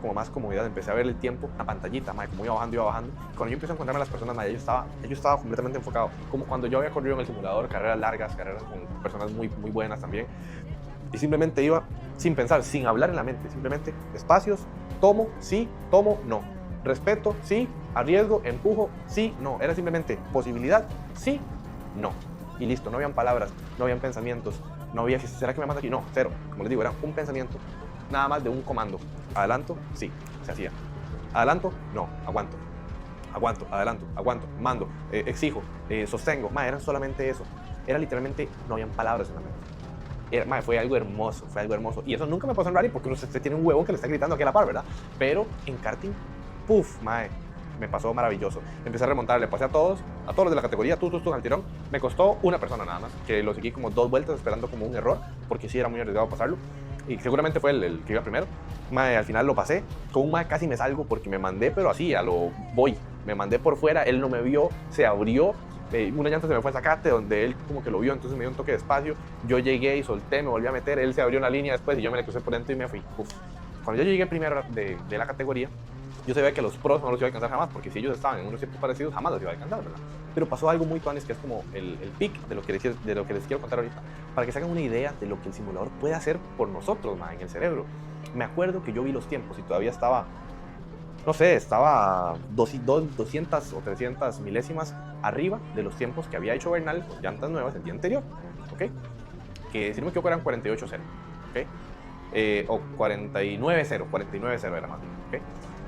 S1: como más comodidad. Empecé a ver el tiempo, la pantallita, madre, como iba bajando. Cuando yo empecé a encontrarme a las personas, madre, yo estaba completamente enfocado. Como cuando yo había corrido en el simulador, carreras largas, carreras con personas muy buenas también. Y simplemente iba sin pensar, sin hablar en la mente. Simplemente espacios, tomo, sí, tomo, no. Respeto, sí, arriesgo, empujo, sí, no. Era simplemente posibilidad, sí, no. Y listo, no habían palabras, no habían pensamientos. No había, ¿será que me manda aquí? No, cero. Como les digo, era un pensamiento, nada más de un comando. Adelanto, sí, se hacía. Adelanto, no, aguanto. Aguanto, adelanto, aguanto, mando, exijo, sostengo. Ma, era solamente eso. Era literalmente, no habían palabras en la mente. Fue algo hermoso, fue algo hermoso. Y eso nunca me pasó en rally porque usted tiene un huevo que le está gritando aquí a la par, ¿verdad? Pero en karting, puff, mae, me pasó maravilloso. Empecé a remontar, le pasé a todos los de la categoría, tú, al tirón. Me costó una persona nada más, que lo seguí como 2 vueltas esperando como un error, porque sí era muy arriesgado pasarlo. Y seguramente fue el que iba primero. Mae, al final lo pasé. Con un mae casi me salgo porque me mandé, pero así, a lo voy. Me mandé por fuera, él no me vio, se abrió. Una llanta se me fue al zacate, donde él como que lo vio, entonces me dio un toque de espacio. Yo llegué y solté, me volví a meter, él se abrió una línea después y yo me le crucé por dentro y me fui. Uf. Cuando yo llegué primero de la categoría, yo sabía que los pros no los iba a alcanzar jamás, porque si ellos estaban en unos tiempos parecidos, jamás los iba a alcanzar, ¿verdad? Pero pasó algo muy tuanis, que es como el pic de lo que les quiero contar ahorita, para que se hagan una idea de lo que el simulador puede hacer por nosotros, man, en el cerebro. Me acuerdo que yo vi los tiempos y todavía estaba, no sé, estaba 200 o 300 milésimas arriba de los tiempos que había hecho Bernal con llantas nuevas el día anterior, ¿ok? Que si no me equivoco eran 48-0, ¿ok? O 49-0 era más, ¿ok?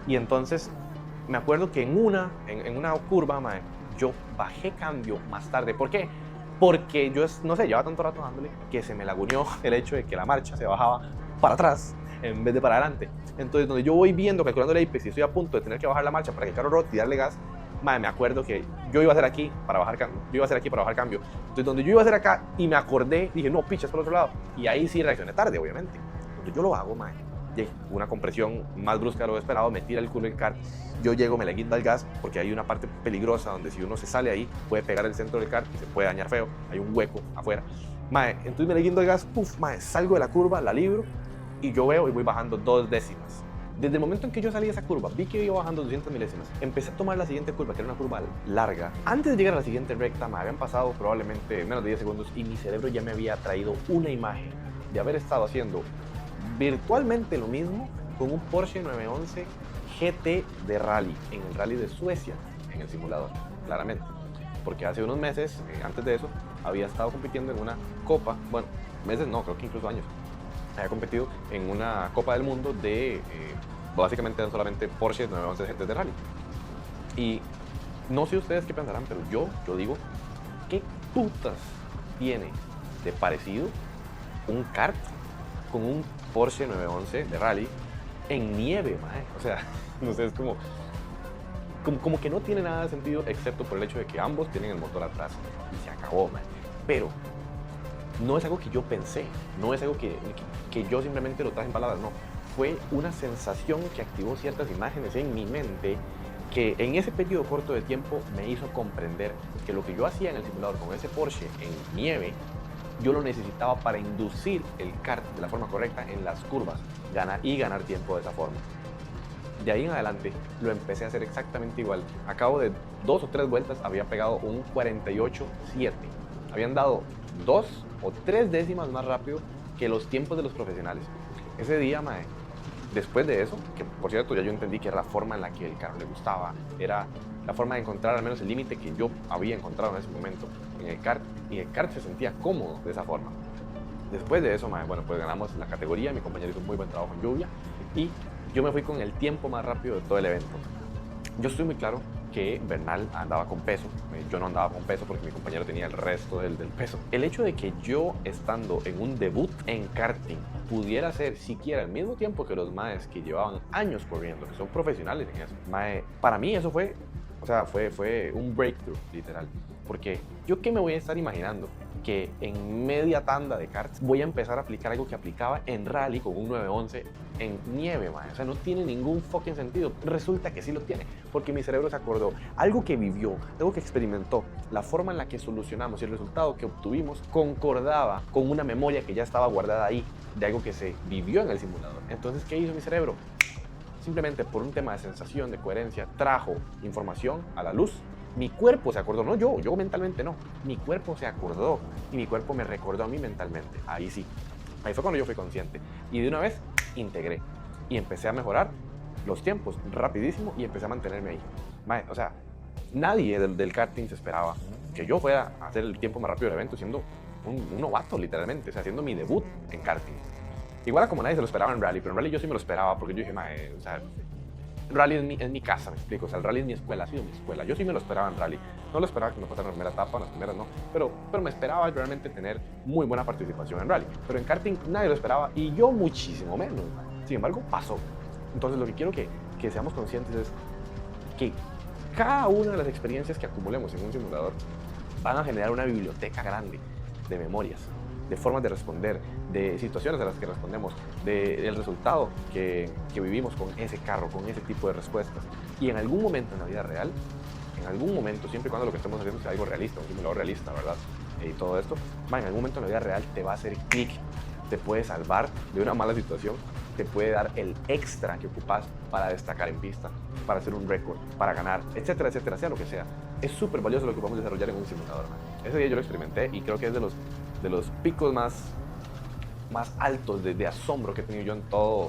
S1: Y entonces me acuerdo que en una curva, mae, yo bajé cambio más tarde. ¿Por qué? Porque yo, no sé, llevaba tanto rato dándole que se me laguneó el hecho de que la marcha se bajaba para atrás en vez de para adelante. Entonces, donde yo voy viendo, calculando el apex y estoy a punto de tener que bajar la marcha para que el carro rote y darle gas, mae, me acuerdo que yo iba a hacer aquí para bajar cambio. Entonces, donde yo iba a hacer acá y me acordé, dije, no, picha, es por el otro lado. Y ahí sí reaccioné tarde, obviamente. Donde yo lo hago, mae, una compresión más brusca de lo esperado, me tira el culo del kart, yo llego, me le guinda el gas, porque hay una parte peligrosa donde si uno se sale ahí, puede pegar el centro del kart y se puede dañar feo, hay un hueco afuera. Mae, entonces me le guindo el gas, puff, mae, salgo de la curva, la libro, y yo veo y voy bajando 2 décimas. Desde el momento en que yo salí de esa curva, vi que iba bajando 200 milésimas, empecé a tomar la siguiente curva, que era una curva larga. Antes de llegar a la siguiente recta, me habían pasado probablemente menos de 10 segundos y mi cerebro ya me había traído una imagen de haber estado haciendo virtualmente lo mismo con un Porsche 911 GT de rally, en el rally de Suecia, en el simulador, claramente. Porque hace unos meses, antes de eso, había estado compitiendo en una copa, bueno, meses no, creo que incluso años, había competido en una Copa del Mundo de, básicamente eran solamente Porsche 911 GT de rally. Y no sé ustedes qué pensarán, pero yo digo, ¿qué putas tiene de parecido un kart con un Porsche 911 de rally en nieve, mae? O sea, no sé, es como que no tiene nada de sentido, excepto por el hecho de que ambos tienen el motor atrás y se acabó, mae. Pero no es algo que yo pensé, no es algo que yo simplemente lo traje en palabras, no. Fue una sensación que activó ciertas imágenes en mi mente que en ese periodo corto de tiempo me hizo comprender que lo que yo hacía en el simulador con ese Porsche en nieve, yo lo necesitaba para inducir el kart de la forma correcta en las curvas, ganar tiempo de esa forma. De ahí en adelante lo empecé a hacer exactamente igual. A cabo de 2 o 3 vueltas había pegado un 48.7. Habían dado 2 o 3 décimas más rápido que los tiempos de los profesionales. Ese día, mae, después de eso, que por cierto ya yo entendí que era la forma en la que el carro le gustaba, era la forma de encontrar al menos el límite que yo había encontrado en ese momento en el kart, y el kart se sentía cómodo de esa forma. Después de eso, mae, bueno, pues ganamos la categoría, mi compañero hizo un muy buen trabajo en lluvia y yo me fui con el tiempo más rápido de todo el evento. Yo estoy muy claro que Bernal andaba con peso, yo no andaba con peso porque mi compañero tenía el resto del peso. El hecho de que yo, estando en un debut en karting, pudiera hacer siquiera el mismo tiempo que los maes que llevaban años corriendo, que son profesionales en eso, mae, para mí eso fue, o sea, fue un breakthrough, literal. Porque yo qué me voy a estar imaginando que en media tanda de karts voy a empezar a aplicar algo que aplicaba en rally con un 911 en nieve, man. O sea, no tiene ningún fucking sentido. Resulta que sí lo tiene, porque mi cerebro se acordó. Algo que vivió, algo que experimentó, la forma en la que solucionamos y el resultado que obtuvimos concordaba con una memoria que ya estaba guardada ahí, de algo que se vivió en el simulador. Entonces, ¿qué hizo mi cerebro? Simplemente por un tema de sensación, de coherencia, trajo información a la luz. Mi cuerpo se acordó, no yo mentalmente no. Mi cuerpo se acordó y mi cuerpo me recordó a mí mentalmente. Ahí sí. Ahí fue cuando yo fui consciente. Y de una vez integré y empecé a mejorar los tiempos rapidísimo y empecé a mantenerme ahí. O sea, nadie del karting se esperaba que yo fuera a hacer el tiempo más rápido del evento siendo un novato, literalmente. O sea, haciendo mi debut en karting. Igual como nadie se lo esperaba en rally, pero en rally yo sí me lo esperaba porque yo dije, o sea, rally es mi casa, me explico. O sea, el rally es mi escuela, ha sido mi escuela. Yo sí me lo esperaba en rally. No lo esperaba que me pasara en la primera etapa, en las primeras no. Pero me esperaba realmente tener muy buena participación en rally. Pero en karting nadie lo esperaba y yo muchísimo menos. Sin embargo, pasó. Entonces lo que quiero que seamos conscientes es que cada una de las experiencias que acumulemos en un simulador van a generar una biblioteca grande de memorias, de formas de responder, de situaciones a las que respondemos, del resultado que vivimos con ese carro, con ese tipo de respuestas. Y en algún momento en la vida real, en algún momento, siempre y cuando lo que estemos haciendo sea algo realista, un simulador realista, ¿verdad? Y todo esto, en algún momento en la vida real te va a hacer clic, te puede salvar de una mala situación, te puede dar el extra que ocupas para destacar en pista, para hacer un récord, para ganar, etcétera, etcétera, sea lo que sea. Es súper valioso lo que podemos desarrollar en un simulador, man. Ese día yo lo experimenté y creo que es de los picos más altos de asombro que he tenido yo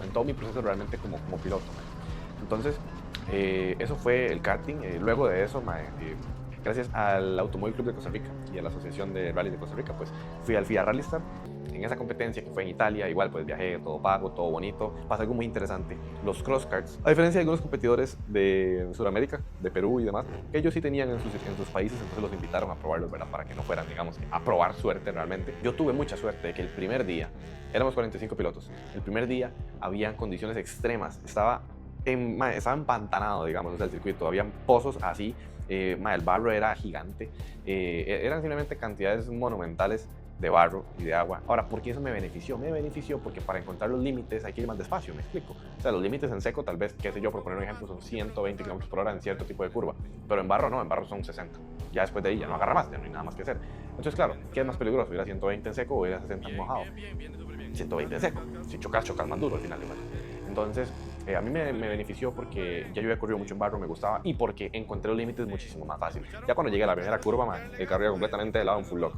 S1: en todo mi proceso realmente como piloto, man. Entonces, eso fue el karting. Luego de eso, gracias al Automóvil Club de Costa Rica y a la Asociación de Rallys de Costa Rica, pues fui al FIA Rally Star. En esa competencia que fue en Italia, igual pues viajé, todo pago, todo bonito. Pasa algo muy interesante, los cross karts. A diferencia de algunos competidores de Sudamérica, de Perú y demás, que ellos sí tenían en sus países, entonces los invitaron a probarlos, ¿verdad? Para que no fueran, digamos, a probar suerte realmente. Yo tuve mucha suerte de que el primer día, éramos 45 pilotos, el primer día habían condiciones extremas, estaba empantanado, digamos, o sea, el circuito, habían pozos así, el barro era gigante, eran simplemente cantidades monumentales de barro y de agua. Ahora, ¿por qué eso me benefició? Me benefició porque para encontrar los límites hay que ir más despacio, me explico. O sea, los límites en seco, tal vez, qué sé yo, por poner un ejemplo, son 120 km por hora en cierto tipo de curva, pero en barro no, en barro son 60. Ya después de ahí ya no agarra más, ya no hay nada más que hacer. Entonces, claro, ¿qué es más peligroso? ¿Ir a 120 en seco o ir a 60 en mojado? 120 en seco. Si chocas más duro al final de cuentas. Entonces, a mí me benefició porque ya yo había corrido mucho en barro, me gustaba, y porque encontré los límites muchísimo más fácil. Ya cuando llegué a la primera curva, el carro iba completamente de lado en full lock,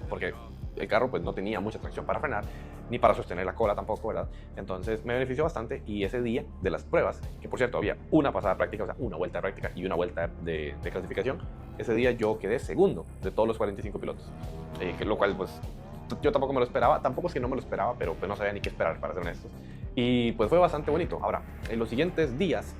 S1: porque el carro pues no tenía mucha tracción para frenar, ni para sostener la cola tampoco, ¿verdad? Entonces me benefició bastante, y ese día de las pruebas, que por cierto había una pasada práctica, o sea, una vuelta de práctica y una vuelta de clasificación, ese día yo quedé segundo de todos los 45 pilotos, lo cual pues yo tampoco me lo esperaba, tampoco es que no me lo esperaba, pero pues no sabía ni qué esperar, para ser honestos. Y pues fue bastante bonito. Ahora, en los siguientes días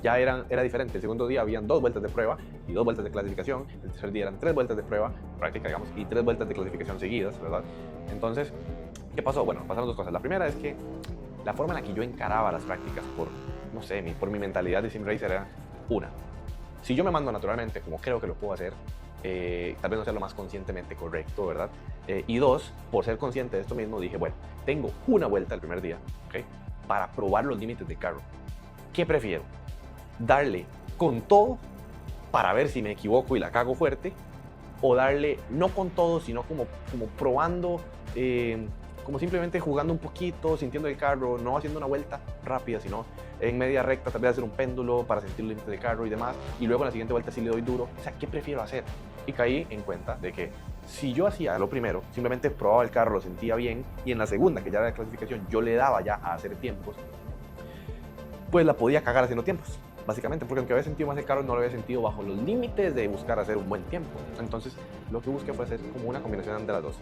S1: ya era diferente. El segundo día habían 2 vueltas de prueba y 2 vueltas de clasificación. El tercer día eran 3 vueltas de prueba, práctica, digamos, y 3 vueltas de clasificación seguidas, ¿verdad? Entonces, ¿qué pasó? Bueno, pasaron 2 cosas. La primera es que la forma en la que yo encaraba las prácticas no sé, por mi mentalidad de sim racer era una. Si yo me mando naturalmente, como creo que lo puedo hacer, tal vez no sea lo más conscientemente correcto, ¿verdad? Y 2, por ser consciente de esto mismo, dije, bueno, tengo una vuelta el primer día, ¿okay? Para probar los límites del carro. ¿Qué prefiero? ¿Darle con todo para ver si me equivoco y la cago fuerte? ¿O darle no con todo, sino como probando, como simplemente jugando un poquito, sintiendo el carro, no haciendo una vuelta rápida, sino en media recta, tal vez hacer un péndulo para sentir los límites del carro y demás, y luego en la siguiente vuelta sí le doy duro? O sea, ¿qué prefiero hacer? Y caí en cuenta de que si yo hacía lo primero, simplemente probaba el carro, lo sentía bien, y en la segunda, que ya era de clasificación, yo le daba ya a hacer tiempos, pues la podía cagar haciendo tiempos, básicamente, porque aunque había sentido más el carro, no lo había sentido bajo los límites de buscar hacer un buen tiempo. Entonces, lo que busqué fue hacer como una combinación de las dos.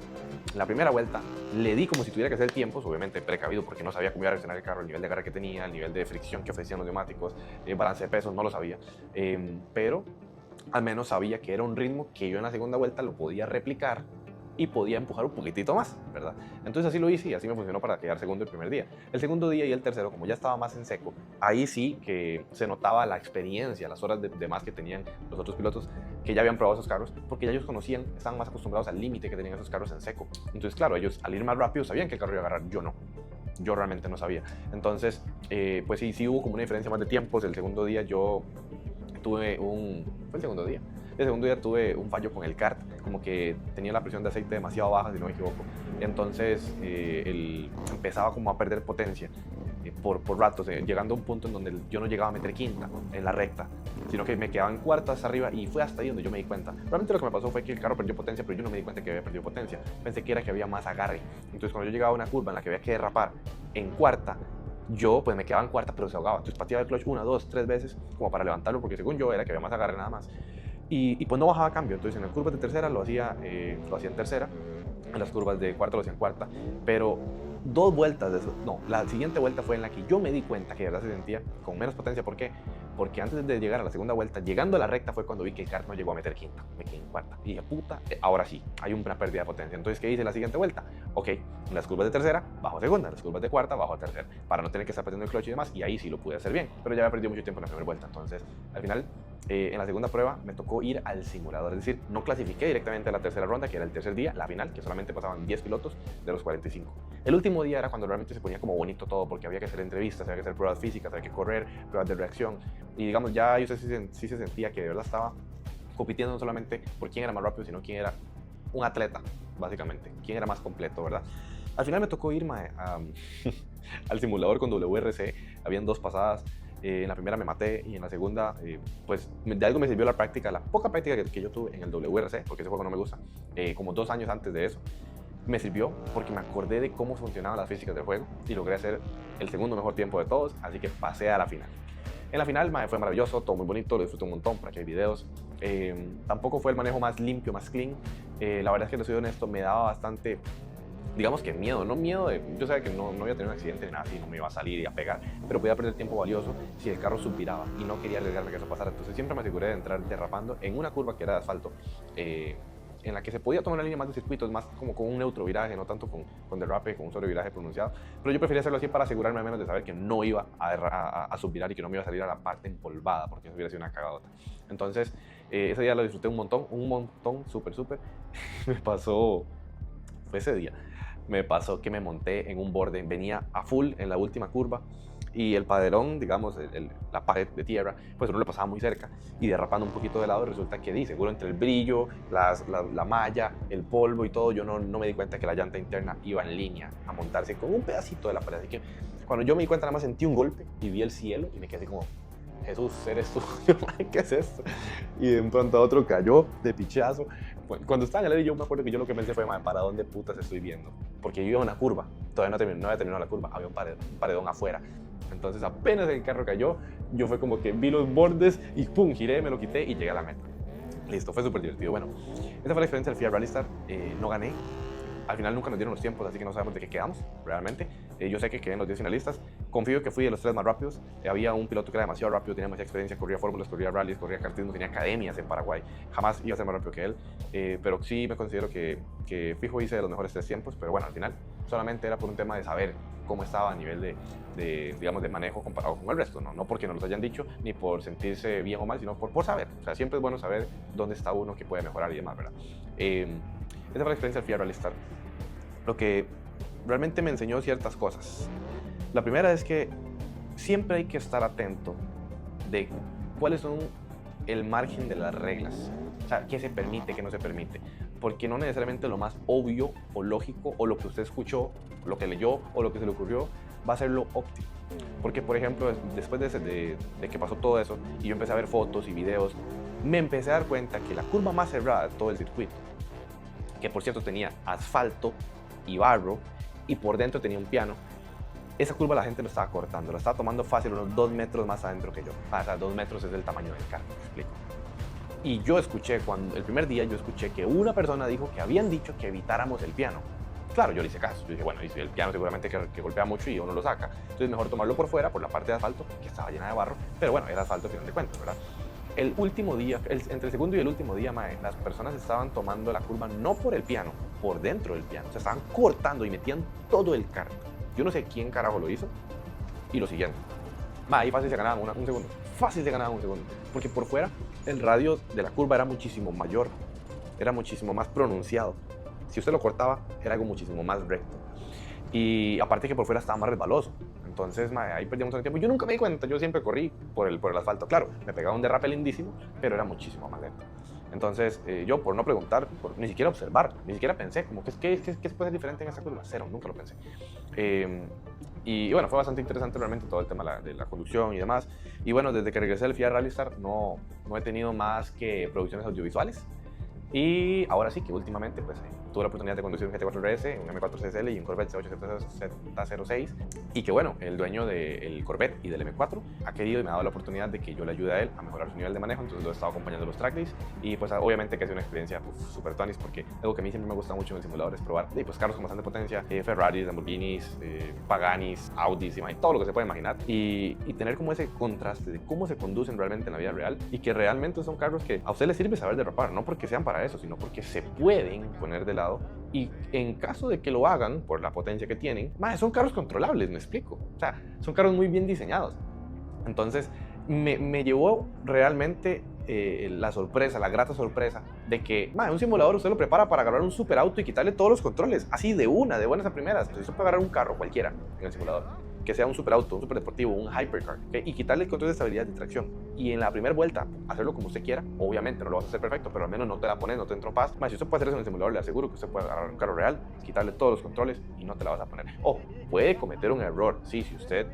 S1: La primera vuelta le di como si tuviera que hacer tiempos, obviamente precavido porque no sabía cómo iba a reaccionar el carro, el nivel de agarre que tenía, el nivel de fricción que ofrecían los neumáticos, balance de pesos, no lo sabía. Pero al menos sabía que era un ritmo que yo en la segunda vuelta lo podía replicar y podía empujar un poquitito más, ¿verdad? Entonces así lo hice y así me funcionó para quedar segundo el primer día. El segundo día y el tercero, como ya estaba más en seco, ahí sí que se notaba la experiencia, las horas de más que tenían los otros pilotos que ya habían probado esos carros, porque ya ellos conocían, estaban más acostumbrados al límite que tenían esos carros en seco. Entonces, claro, ellos al ir más rápido sabían que el carro iba a agarrar, yo no. Yo realmente no sabía. Entonces, pues sí hubo como una diferencia más de tiempos. El segundo día yo tuve un... ¿Fue el segundo día? El segundo día tuve un fallo con el kart, como que tenía la presión de aceite demasiado baja, si no me equivoco. Entonces empezaba como a perder potencia por ratos, llegando a un punto en donde yo no llegaba a meter quinta en la recta, sino que me quedaba en cuartas arriba y fue hasta ahí donde yo me di cuenta. Realmente lo que me pasó fue que el carro perdió potencia, pero yo no me di cuenta que había perdido potencia. Pensé que era que había más agarre. Entonces cuando yo llegaba a una curva en la que había que derrapar en cuarta, yo pues me quedaba en cuarta pero se ahogaba. Entonces pateaba el clutch 1, 2, 3 veces como para levantarlo, porque según yo era que había más agarre nada más. Y pues no bajaba cambio. Entonces en las curvas de tercera lo hacía en tercera, en las curvas de cuarta lo hacía en cuarta, pero dos vueltas de eso, no, la siguiente vuelta fue en la que yo me di cuenta que de verdad se sentía con menos potencia. ¿Por qué? Porque antes de llegar a la segunda vuelta, llegando a la recta fue cuando vi que el kart no llegó a meter quinta, me quedé en cuarta. Y dije, puta, ahora sí, hay una pérdida de potencia. Entonces, ¿qué hice en la siguiente vuelta? Ok, en las curvas de tercera, bajo a segunda, en las curvas de cuarta, bajo a tercera, para no tener que estar perdiendo el clutch y demás, y ahí sí lo pude hacer bien, pero ya había perdido mucho tiempo en la primera vuelta. Entonces, al final, en la segunda prueba me tocó ir al simulador, es decir, no clasifiqué directamente a la tercera ronda, que era el tercer día, la final, que solamente pasaban 10 pilotos de los 45. El último día era cuando realmente se ponía como bonito todo, porque había que hacer entrevistas, había que hacer pruebas físicas, había que correr, pruebas de reacción, y digamos, ya yo sí se sentía que de verdad estaba compitiendo no solamente por quién era más rápido, sino quién era un atleta, básicamente, quién era más completo, ¿verdad? Al final me tocó irme al simulador con WRC, habían dos pasadas. En la primera me maté y en la segunda, pues de algo me sirvió la práctica, la poca práctica que yo tuve en el WRC, porque ese juego no me gusta, como 2 años antes de eso. Me sirvió porque me acordé de cómo funcionaban las físicas del juego y logré hacer el segundo mejor tiempo de todos, así que pasé a la final. En la final fue maravilloso, todo muy bonito, lo disfruté un montón, por aquí hay videos. Tampoco fue el manejo más limpio, más clean. La verdad es que, les soy honesto, me daba bastante, digamos que miedo, no miedo de, yo sabía que no iba a tener un accidente ni nada así, no me iba a salir y a pegar, pero podía perder tiempo valioso si el carro suspiraba y no quería arriesgarme que eso pasara. Entonces siempre me aseguré de entrar derrapando en una curva que era de asfalto, en la que se podía tomar una línea más de circuitos, más como con un neutro viraje, no tanto con derrape, con un solo viraje pronunciado, pero yo prefería hacerlo así para asegurarme al menos de saber que no iba a subvirar y que no me iba a salir a la parte empolvada, porque eso hubiera sido una cagadota. Entonces ese día lo disfruté un montón, súper. Me pasó, fue ese día, me pasó que me monté en un borde, venía a full en la última curva y el paderón, digamos, la pared de tierra, pues uno le pasaba muy cerca y derrapando un poquito de lado resulta que seguro entre el brillo, la malla, el polvo y todo, yo no me di cuenta que la llanta interna iba en línea a montarse con un pedacito de la pared. Así que cuando yo me di cuenta nada más sentí un golpe y vi el cielo y me quedé así como, Jesús, eres tú, ¿qué es esto? Y de un pronto a otro cayó de pichazo. Cuando estaba en el aire yo me acuerdo que yo lo que pensé fue, ¿para dónde putas estoy viendo? Porque yo iba a una curva, todavía no había terminado la curva, había un paredón afuera. Entonces apenas el carro cayó, yo fue como que vi los bordes y pum, giré, me lo quité y llegué a la meta. Listo, fue súper divertido. Bueno, esa fue la experiencia del FIA Rally Star. No gané. Al final nunca nos dieron los tiempos, así que no sabemos de qué quedamos realmente. Yo sé que quedé en los 10 finalistas. Confío que fui de los 3 más rápidos. Había un piloto que era demasiado rápido, tenía demasiada experiencia, corría fórmulas, corría rallies, corría kartismo, tenía academias en Paraguay. Jamás iba a ser más rápido que él. Pero sí me considero que fijo hice de los mejores 3 tiempos. Pero bueno, al final solamente era por un tema de saber cómo estaba a nivel digamos, de manejo comparado con el resto. No porque nos los hayan dicho, ni por sentirse bien o mal, sino por saber. O sea, siempre es bueno saber dónde está uno, que puede mejorar y demás, ¿verdad? Esa fue la experiencia del FIA Rally Star. Lo que realmente me enseñó ciertas cosas. La primera es que siempre hay que estar atento de cuáles son el margen de las reglas. O sea, qué se permite, qué no se permite. Porque no necesariamente lo más obvio o lógico o lo que usted escuchó, lo que leyó o lo que se le ocurrió va a ser lo óptimo. Porque, por ejemplo, después de que pasó todo eso y yo empecé a ver fotos y videos, me empecé a dar cuenta que la curva más cerrada de todo el circuito, que por cierto tenía asfalto y barro y por dentro tenía un piano, esa curva la gente lo estaba cortando, lo estaba tomando fácil unos 2 metros más adentro que yo. O sea, 2 metros es el tamaño del carro, ¿me explico? Y yo escuché, el primer día yo escuché que una persona dijo que habían dicho que evitáramos el piano. Claro, yo le hice caso. Yo dije, bueno, y si el piano seguramente que golpea mucho y uno lo saca. Entonces mejor tomarlo por fuera, por la parte de asfalto, que estaba llena de barro. Pero bueno, era asfalto al final de cuentas, ¿verdad? El último día, entre el segundo y el último día, mae, las personas estaban tomando la curva no por el piano, por dentro del piano. Se estaban cortando y metían todo el carro. Yo no sé quién carajo lo hizo. Y lo siguiente. Mae, ahí fácil se ganaban un segundo. Fácil se ganaban un segundo. Porque por fuera el radio de la curva era muchísimo mayor. Era muchísimo más pronunciado. Si usted lo cortaba, era algo muchísimo más recto. Y aparte que por fuera estaba más resbaloso. Entonces, mae, ahí perdíamos el tiempo. Yo nunca me di cuenta, yo siempre corrí por el asfalto. Claro, me pegaba un derrape lindísimo, pero era muchísimo más lento. Entonces, yo por no preguntar, por ni siquiera observar, ni siquiera pensé, como, ¿qué se puede ser diferente en esta curva? Cero, nunca lo pensé. Y bueno, fue bastante interesante realmente todo el tema de la conducción y demás. Y bueno, desde que regresé del FIA Rally Star no he tenido más que producciones audiovisuales. Y ahora sí que últimamente pues tuve la oportunidad de conducir un GT4 RS, un M4 CSL y un Corvette C8Z06 y que bueno, el dueño del Corvette y del M4 ha querido y me ha dado la oportunidad de que yo le ayude a él a mejorar su nivel de manejo, entonces lo he estado acompañando en los track days y pues obviamente que ha sido una experiencia súper tonis porque algo que a mí siempre me gusta mucho en el simulador es probar pues carros con bastante potencia, Ferraris, Lamborghinis, Paganis, Audis y todo lo que se puede imaginar y tener como ese contraste de cómo se conducen realmente en la vida real y que realmente son carros que a usted le sirve saber derrapar, no porque sean para eso, sino porque se pueden poner de lado y en caso de que lo hagan por la potencia que tienen, son carros controlables, me explico. O sea, son carros muy bien diseñados. Entonces, me llevó realmente la sorpresa, la grata sorpresa de que un simulador usted lo prepara para agarrar un superauto y quitarle todos los controles, así de buenas a primeras. Entonces, usted puede agarrar un carro cualquiera en el simulador, que sea un superauto, un superdeportivo, un hypercar, ¿okay? Y quitarle el control de estabilidad de tracción. Y en la primera vuelta, hacerlo como usted quiera. Obviamente no lo vas a hacer perfecto, pero al menos no te la pones, no te entropas. Si usted puede hacer eso en el simulador, le aseguro que usted puede agarrar un carro real, quitarle todos los controles y no te la vas a poner. O puede cometer un error, sí, si usted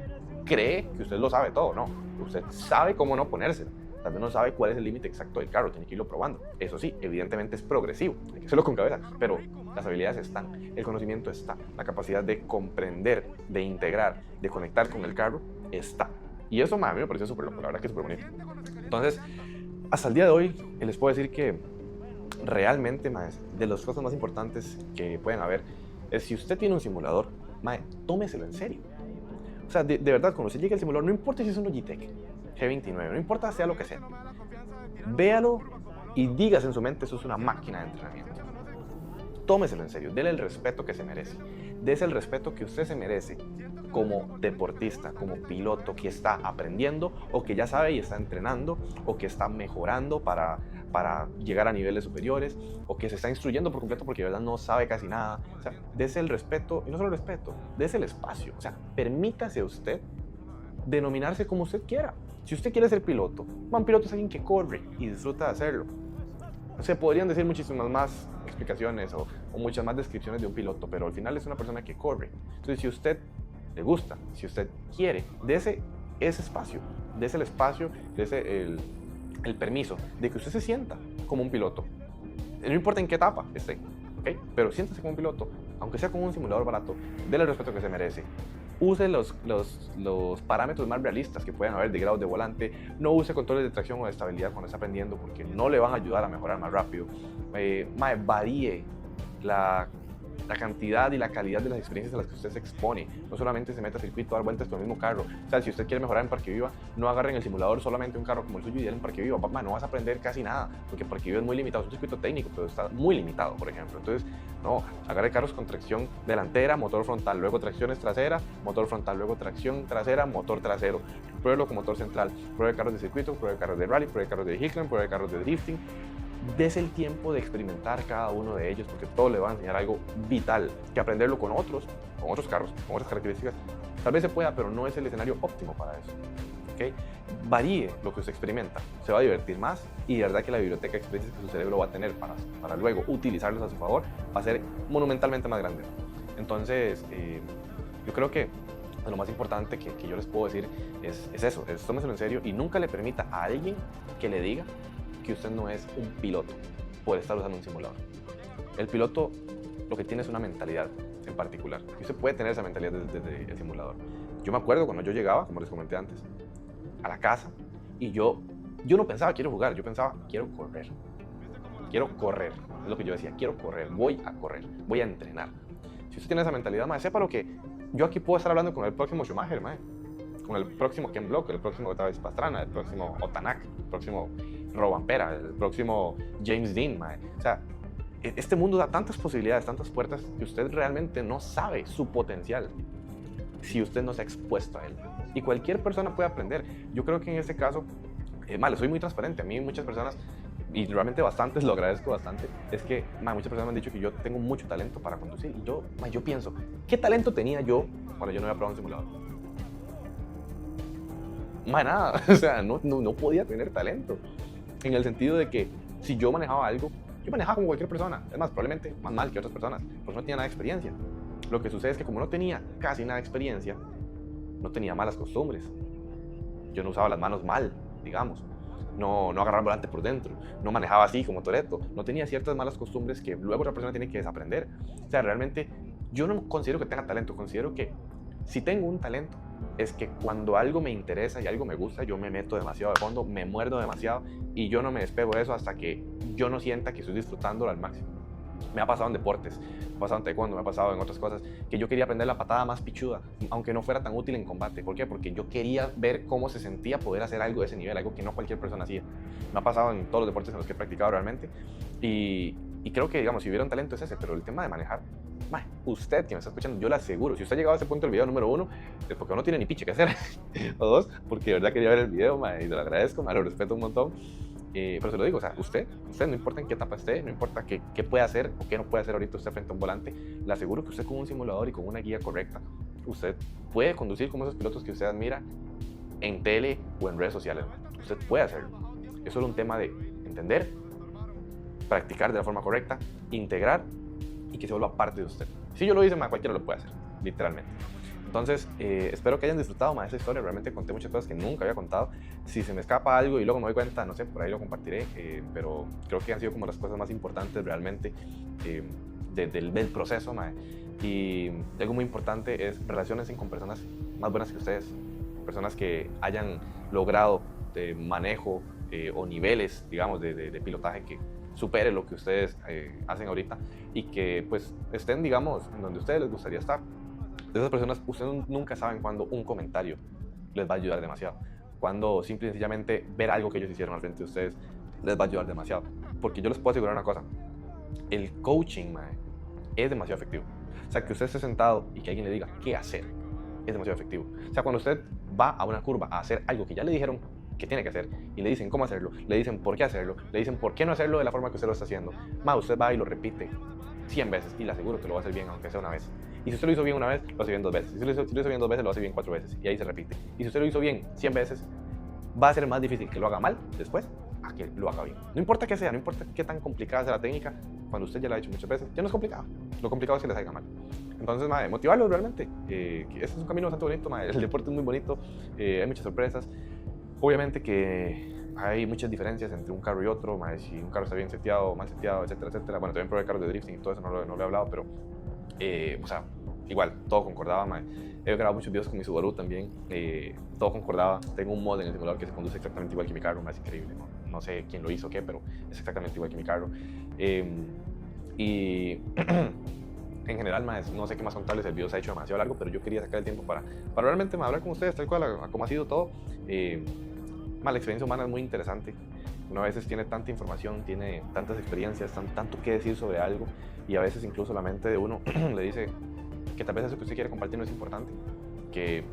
S1: cree que usted lo sabe todo, no. Usted sabe cómo no ponérsela. También no sabe cuál es el límite exacto del carro, tiene que irlo probando. Eso sí, evidentemente es progresivo, hay que hacerlo con cabeza, pero las habilidades están, el conocimiento está, la capacidad de comprender, de integrar, de conectar con el carro está. Y eso a mí me pareció súper loco, la verdad que es súper bonito. Entonces, hasta el día de hoy, les puedo decir que realmente, de las cosas más importantes que pueden haber, es si usted tiene un simulador, tómeselo en serio. O sea, de verdad, cuando usted llegue al simulador, no importa si es un Logitech G29, no importa sea lo que sea, véalo y dígase en su mente, eso es una máquina de entrenamiento. Tómeselo en serio, dele el respeto que se merece, dese el respeto que usted se merece como deportista, como piloto que está aprendiendo o que ya sabe y está entrenando o que está mejorando para llegar a niveles superiores o que se está instruyendo por completo porque de verdad no sabe casi nada. O sea, dese el respeto y no solo el respeto, dese el espacio. O sea, permítase a usted denominarse como usted quiera. Si usted quiere ser piloto, un piloto es alguien que corre y disfruta de hacerlo. Se podrían decir muchísimas más explicaciones o muchas más descripciones de un piloto, pero al final es una persona que corre. Entonces, si usted le gusta, si usted quiere, dese ese espacio, dese el espacio, dese el permiso de que usted se sienta como un piloto. No importa en qué etapa esté, ¿okay? Pero siéntase como un piloto, aunque sea como un simulador barato, déle el respeto que se merece. Use los parámetros más realistas que pueden haber de grados de volante. No use controles de tracción o de estabilidad cuando está aprendiendo porque no le van a ayudar a mejorar más rápido. Varíe la cantidad y la calidad de las experiencias a las que usted se expone. No solamente se meta a circuito a dar vueltas con el mismo carro. O sea, si usted quiere mejorar en Parque Viva, no agarre en el simulador solamente un carro como el suyo y déle en Parque Viva. No vas a aprender casi nada, porque Parque Viva es muy limitado. Es un circuito técnico, pero está muy limitado, por ejemplo. Entonces, no, agarre carros con tracción delantera, motor frontal, luego tracciones traseras, motor frontal, luego tracción trasera, motor trasero. Pruébelo con motor central. Pruebe carros de circuito, pruebe carros de rally, pruebe carros de vehicle, pruebe carros de drifting. Dese el tiempo de experimentar cada uno de ellos porque todo le va a enseñar algo vital, que aprenderlo con otros carros, con otras características. Tal vez se pueda, pero no es el escenario óptimo para eso. ¿Okay? Varíe lo que usted experimenta, se va a divertir más y de verdad que la biblioteca de experiencias que su cerebro va a tener para luego utilizarlos a su favor va a ser monumentalmente más grande. Entonces, yo creo que lo más importante que yo les puedo decir es eso, es tómeselo en serio y nunca le permita a alguien que le diga que usted no es un piloto por estar usando un simulador. El piloto lo que tiene es una mentalidad en particular. Y usted puede tener esa mentalidad desde el simulador. Yo me acuerdo cuando yo llegaba, como les comenté antes, a la casa y yo yo no pensaba quiero jugar, yo pensaba quiero correr. Quiero correr, es lo que yo decía, quiero correr, voy a correr, voy a entrenar. Si usted tiene esa mentalidad, mae, sepa lo que yo aquí puedo estar hablando con el próximo Schumacher, mae, con el próximo Ken Block, el próximo David Pastrana, el próximo Otanak, el próximo Robampera, el próximo James Dean, mae. O sea, este mundo da tantas posibilidades, tantas puertas que usted realmente no sabe su potencial si usted no se ha expuesto a él. Y cualquier persona puede aprender. Yo creo que en este caso, le soy muy transparente. A mí muchas personas, y realmente bastantes, lo agradezco bastante, es que muchas personas me han dicho que yo tengo mucho talento para conducir. Y yo pienso, ¿qué talento tenía yo cuando yo no había probado un simulador? Nada, o sea, no podía tener talento. En el sentido de que si yo manejaba algo, yo manejaba como cualquier persona. Es más, probablemente más mal que otras personas, pues no tenía nada de experiencia. Lo que sucede es que como no tenía casi nada de experiencia, no tenía malas costumbres. Yo no usaba las manos mal, digamos. No agarraba el volante por dentro. No manejaba así como Toretto. No tenía ciertas malas costumbres que luego otra persona tiene que desaprender. O sea, realmente yo no considero que tenga talento. Considero que si tengo un talento es que cuando algo me interesa y algo me gusta, yo me meto demasiado de fondo, me muerdo demasiado y yo no me despego de eso hasta que yo no sienta que estoy disfrutándolo al máximo. Me ha pasado en deportes, me ha pasado en taekwondo, me ha pasado en otras cosas, que yo quería aprender la patada más pichuda, aunque no fuera tan útil en combate. ¿Por qué? Porque yo quería ver cómo se sentía poder hacer algo de ese nivel, algo que no cualquier persona hacía. Me ha pasado en todos los deportes en los que he practicado realmente. Y creo que, digamos, si hubiera un talento es ese, pero el tema de manejar, usted que me está escuchando, yo le aseguro, si usted ha llegado a ese punto del video número 1, es porque no tiene ni piche que hacer, o 2, porque de verdad quería ver el video, y se lo agradezco, lo respeto un montón. Pero se lo digo, o sea, usted no importa en qué etapa esté, no importa qué puede hacer o qué no puede hacer ahorita usted frente a un volante, le aseguro que usted con un simulador y con una guía correcta, usted puede conducir como esos pilotos que usted admira en tele o en redes sociales. Usted puede hacerlo. Es solo un tema de entender, practicar de la forma correcta, integrar y que se vuelva parte de usted. Si yo lo hice, cualquiera lo puede hacer, literalmente. Entonces, espero que hayan disfrutado de esa historia. Realmente conté muchas cosas que nunca había contado. Si se me escapa algo y luego me doy cuenta, no sé, por ahí lo compartiré. Pero creo que han sido como las cosas más importantes realmente del proceso. Y algo muy importante es relaciónense con personas más buenas que ustedes. Personas que hayan logrado manejo o niveles, digamos, de pilotaje que supere lo que ustedes hacen ahorita y que pues estén, digamos, en donde a ustedes les gustaría estar. De esas personas, ustedes nunca saben cuándo un comentario les va a ayudar demasiado. Cuando simple y sencillamente ver algo que ellos hicieron al frente de ustedes les va a ayudar demasiado. Porque yo les puedo asegurar una cosa. El coaching, es demasiado efectivo. O sea, que usted esté sentado y que alguien le diga qué hacer es demasiado efectivo. O sea, cuando usted va a una curva a hacer algo que ya le dijeron que tiene que hacer y le dicen cómo hacerlo, le dicen por qué hacerlo, le dicen por qué no hacerlo de la forma que usted lo está haciendo, usted va y lo repite 100 veces y le aseguro que lo va a hacer bien, aunque sea una vez. Y si usted lo hizo bien una vez, lo hace bien 2 veces. Si usted lo hizo bien 2 veces, lo hace bien 4 veces. Y ahí se repite. Y si usted lo hizo bien 100 veces, va a ser más difícil que lo haga mal después a que lo haga bien. No importa qué sea, no importa qué tan complicada sea la técnica, cuando usted ya la ha hecho muchas veces, ya no es complicado. Lo complicado es que le salga mal. Entonces, motivarlos realmente. Este es un camino bastante bonito, el deporte es muy bonito, hay muchas sorpresas. Obviamente que hay muchas diferencias entre un carro y otro, si un carro está bien seteado, mal seteado, etcétera, etcétera. Bueno, también probé carros de drifting y todo eso, no lo he hablado, pero o sea, igual, todo concordaba. He grabado muchos videos con mi Subaru también, todo concordaba. Tengo un mod en el simulador que se conduce exactamente igual que mi carro, es increíble, no sé quién lo hizo o qué, pero es exactamente igual que mi carro. Y en general, no sé qué más contarles, el video se ha hecho demasiado largo, pero yo quería sacar el tiempo para realmente hablar con ustedes tal cual, como ha sido todo. La experiencia humana es muy interesante. Uno a veces tiene tanta información, tiene tantas experiencias, tanto que decir sobre algo, y a veces incluso la mente de uno le dice que tal vez eso que usted quiere compartir no es importante, que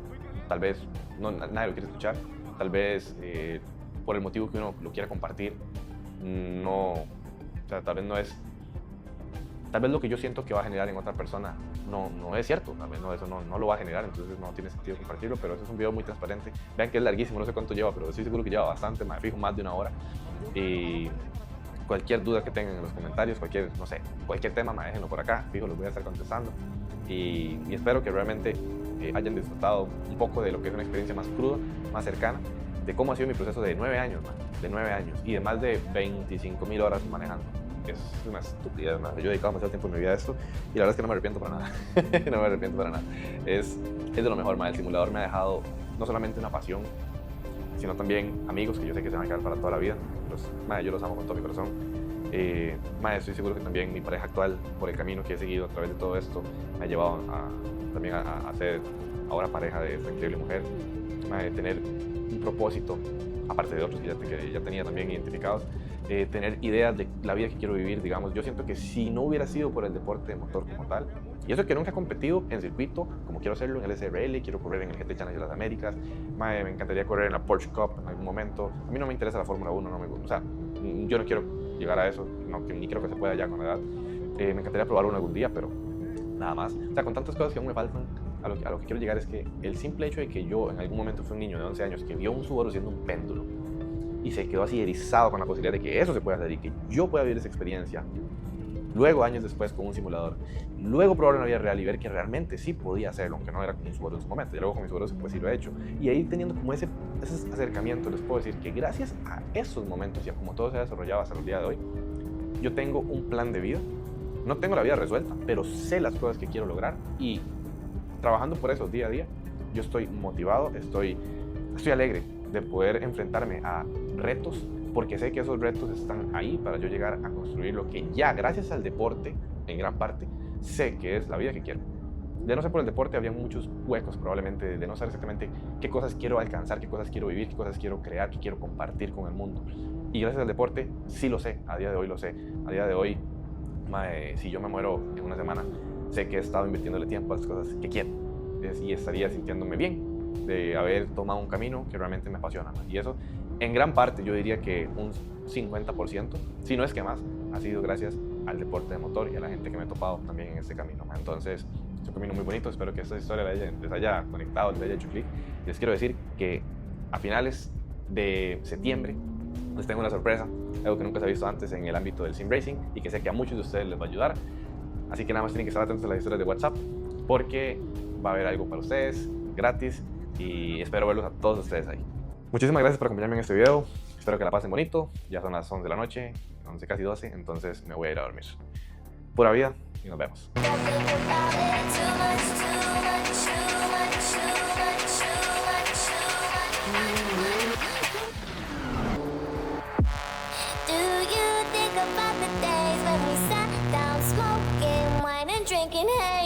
S1: tal vez nadie lo quiere escuchar, tal vez por el motivo que uno lo quiera compartir, tal vez no es, tal vez lo que yo siento que va a generar en otra persona no es cierto, tal vez eso no lo va a generar, entonces no tiene sentido compartirlo. Pero eso es un video muy transparente. Vean que es larguísimo, no sé cuánto lleva, pero estoy seguro que lleva bastante, fijo más de 1 hora. Y cualquier duda que tengan en los comentarios, cualquier tema, déjenlo por acá, fijo, los voy a estar contestando. Y espero que realmente hayan disfrutado un poco de lo que es una experiencia más cruda, más cercana, de cómo ha sido mi proceso de 9 años, y de más de 25,000 horas manejando. Es una estupidez, yo he dedicado demasiado tiempo en mi vida a esto y la verdad es que no me arrepiento para nada. No me arrepiento para nada. Es de lo mejor, el simulador me ha dejado no solamente una pasión, sino también amigos que yo sé que se van a quedar para toda la vida. Yo los amo con todo mi corazón. Estoy seguro que también mi pareja actual, por el camino que he seguido a través de todo esto, me ha llevado también a ser ahora pareja de esta increíble mujer, tener un propósito, aparte de otros que ya tenía también identificados, tener ideas de la vida que quiero vivir, digamos. Yo siento que si no hubiera sido por el deporte de motor como tal, y eso que nunca he competido en circuito, como quiero hacerlo en el SRL, quiero correr en el GT Challenge de las Américas, me encantaría correr en la Porsche Cup en algún momento. A mí no me interesa la Fórmula 1, o sea, yo no quiero llegar a eso, ni creo que se pueda ya con la edad. Me encantaría probar uno algún día, pero nada más. O sea, con tantas cosas que aún me faltan, a lo que quiero llegar es que el simple hecho de que yo en algún momento fui un niño de 11 años que vio un Subaru siendo un péndulo y se quedó así erizado con la posibilidad de que eso se pueda hacer y que yo pueda vivir esa experiencia, luego años después con un simulador, luego probar en la vida real y ver que realmente sí podía hacerlo, aunque no era con un Subaru en su momento, y luego con mi Subaru pues sí lo he hecho, y ahí teniendo como ese acercamiento, les puedo decir que gracias a esos momentos y a como todo se ha desarrollado hasta el día de hoy, yo tengo un plan de vida. No tengo la vida resuelta, pero sé las cosas que quiero lograr y trabajando por eso día a día, yo estoy motivado, estoy alegre de poder enfrentarme a retos, porque sé que esos retos están ahí para yo llegar a construir lo que ya, gracias al deporte, en gran parte, sé que es la vida que quiero. De no ser por el deporte, habría muchos huecos probablemente, de no saber exactamente qué cosas quiero alcanzar, qué cosas quiero vivir, qué cosas quiero crear, qué quiero compartir con el mundo. Y gracias al deporte, sí lo sé, a día de hoy lo sé. A día de hoy, si yo me muero en una semana, sé que he estado invirtiéndole tiempo a las cosas que quiero y estaría sintiéndome bien de haber tomado un camino que realmente me apasiona. Y eso, en gran parte, yo diría que un 50%, si no es que más, ha sido gracias al deporte de motor y a la gente que me he topado también en este camino. Entonces, es un camino muy bonito. Espero que esta historia les haya conectado, les haya hecho clic. Les quiero decir que a finales de septiembre les tengo una sorpresa, algo que nunca se ha visto antes en el ámbito del sim racing y que sé que a muchos de ustedes les va a ayudar. Así que nada más tienen que estar atentos a las historias de WhatsApp porque va a haber algo para ustedes gratis y espero verlos a todos ustedes ahí. Muchísimas gracias por acompañarme en este video. Espero que la pasen bonito. Ya son las 11 de la noche, 11 casi 12, entonces me voy a ir a dormir. Pura vida y nos vemos.
S2: Drinking hay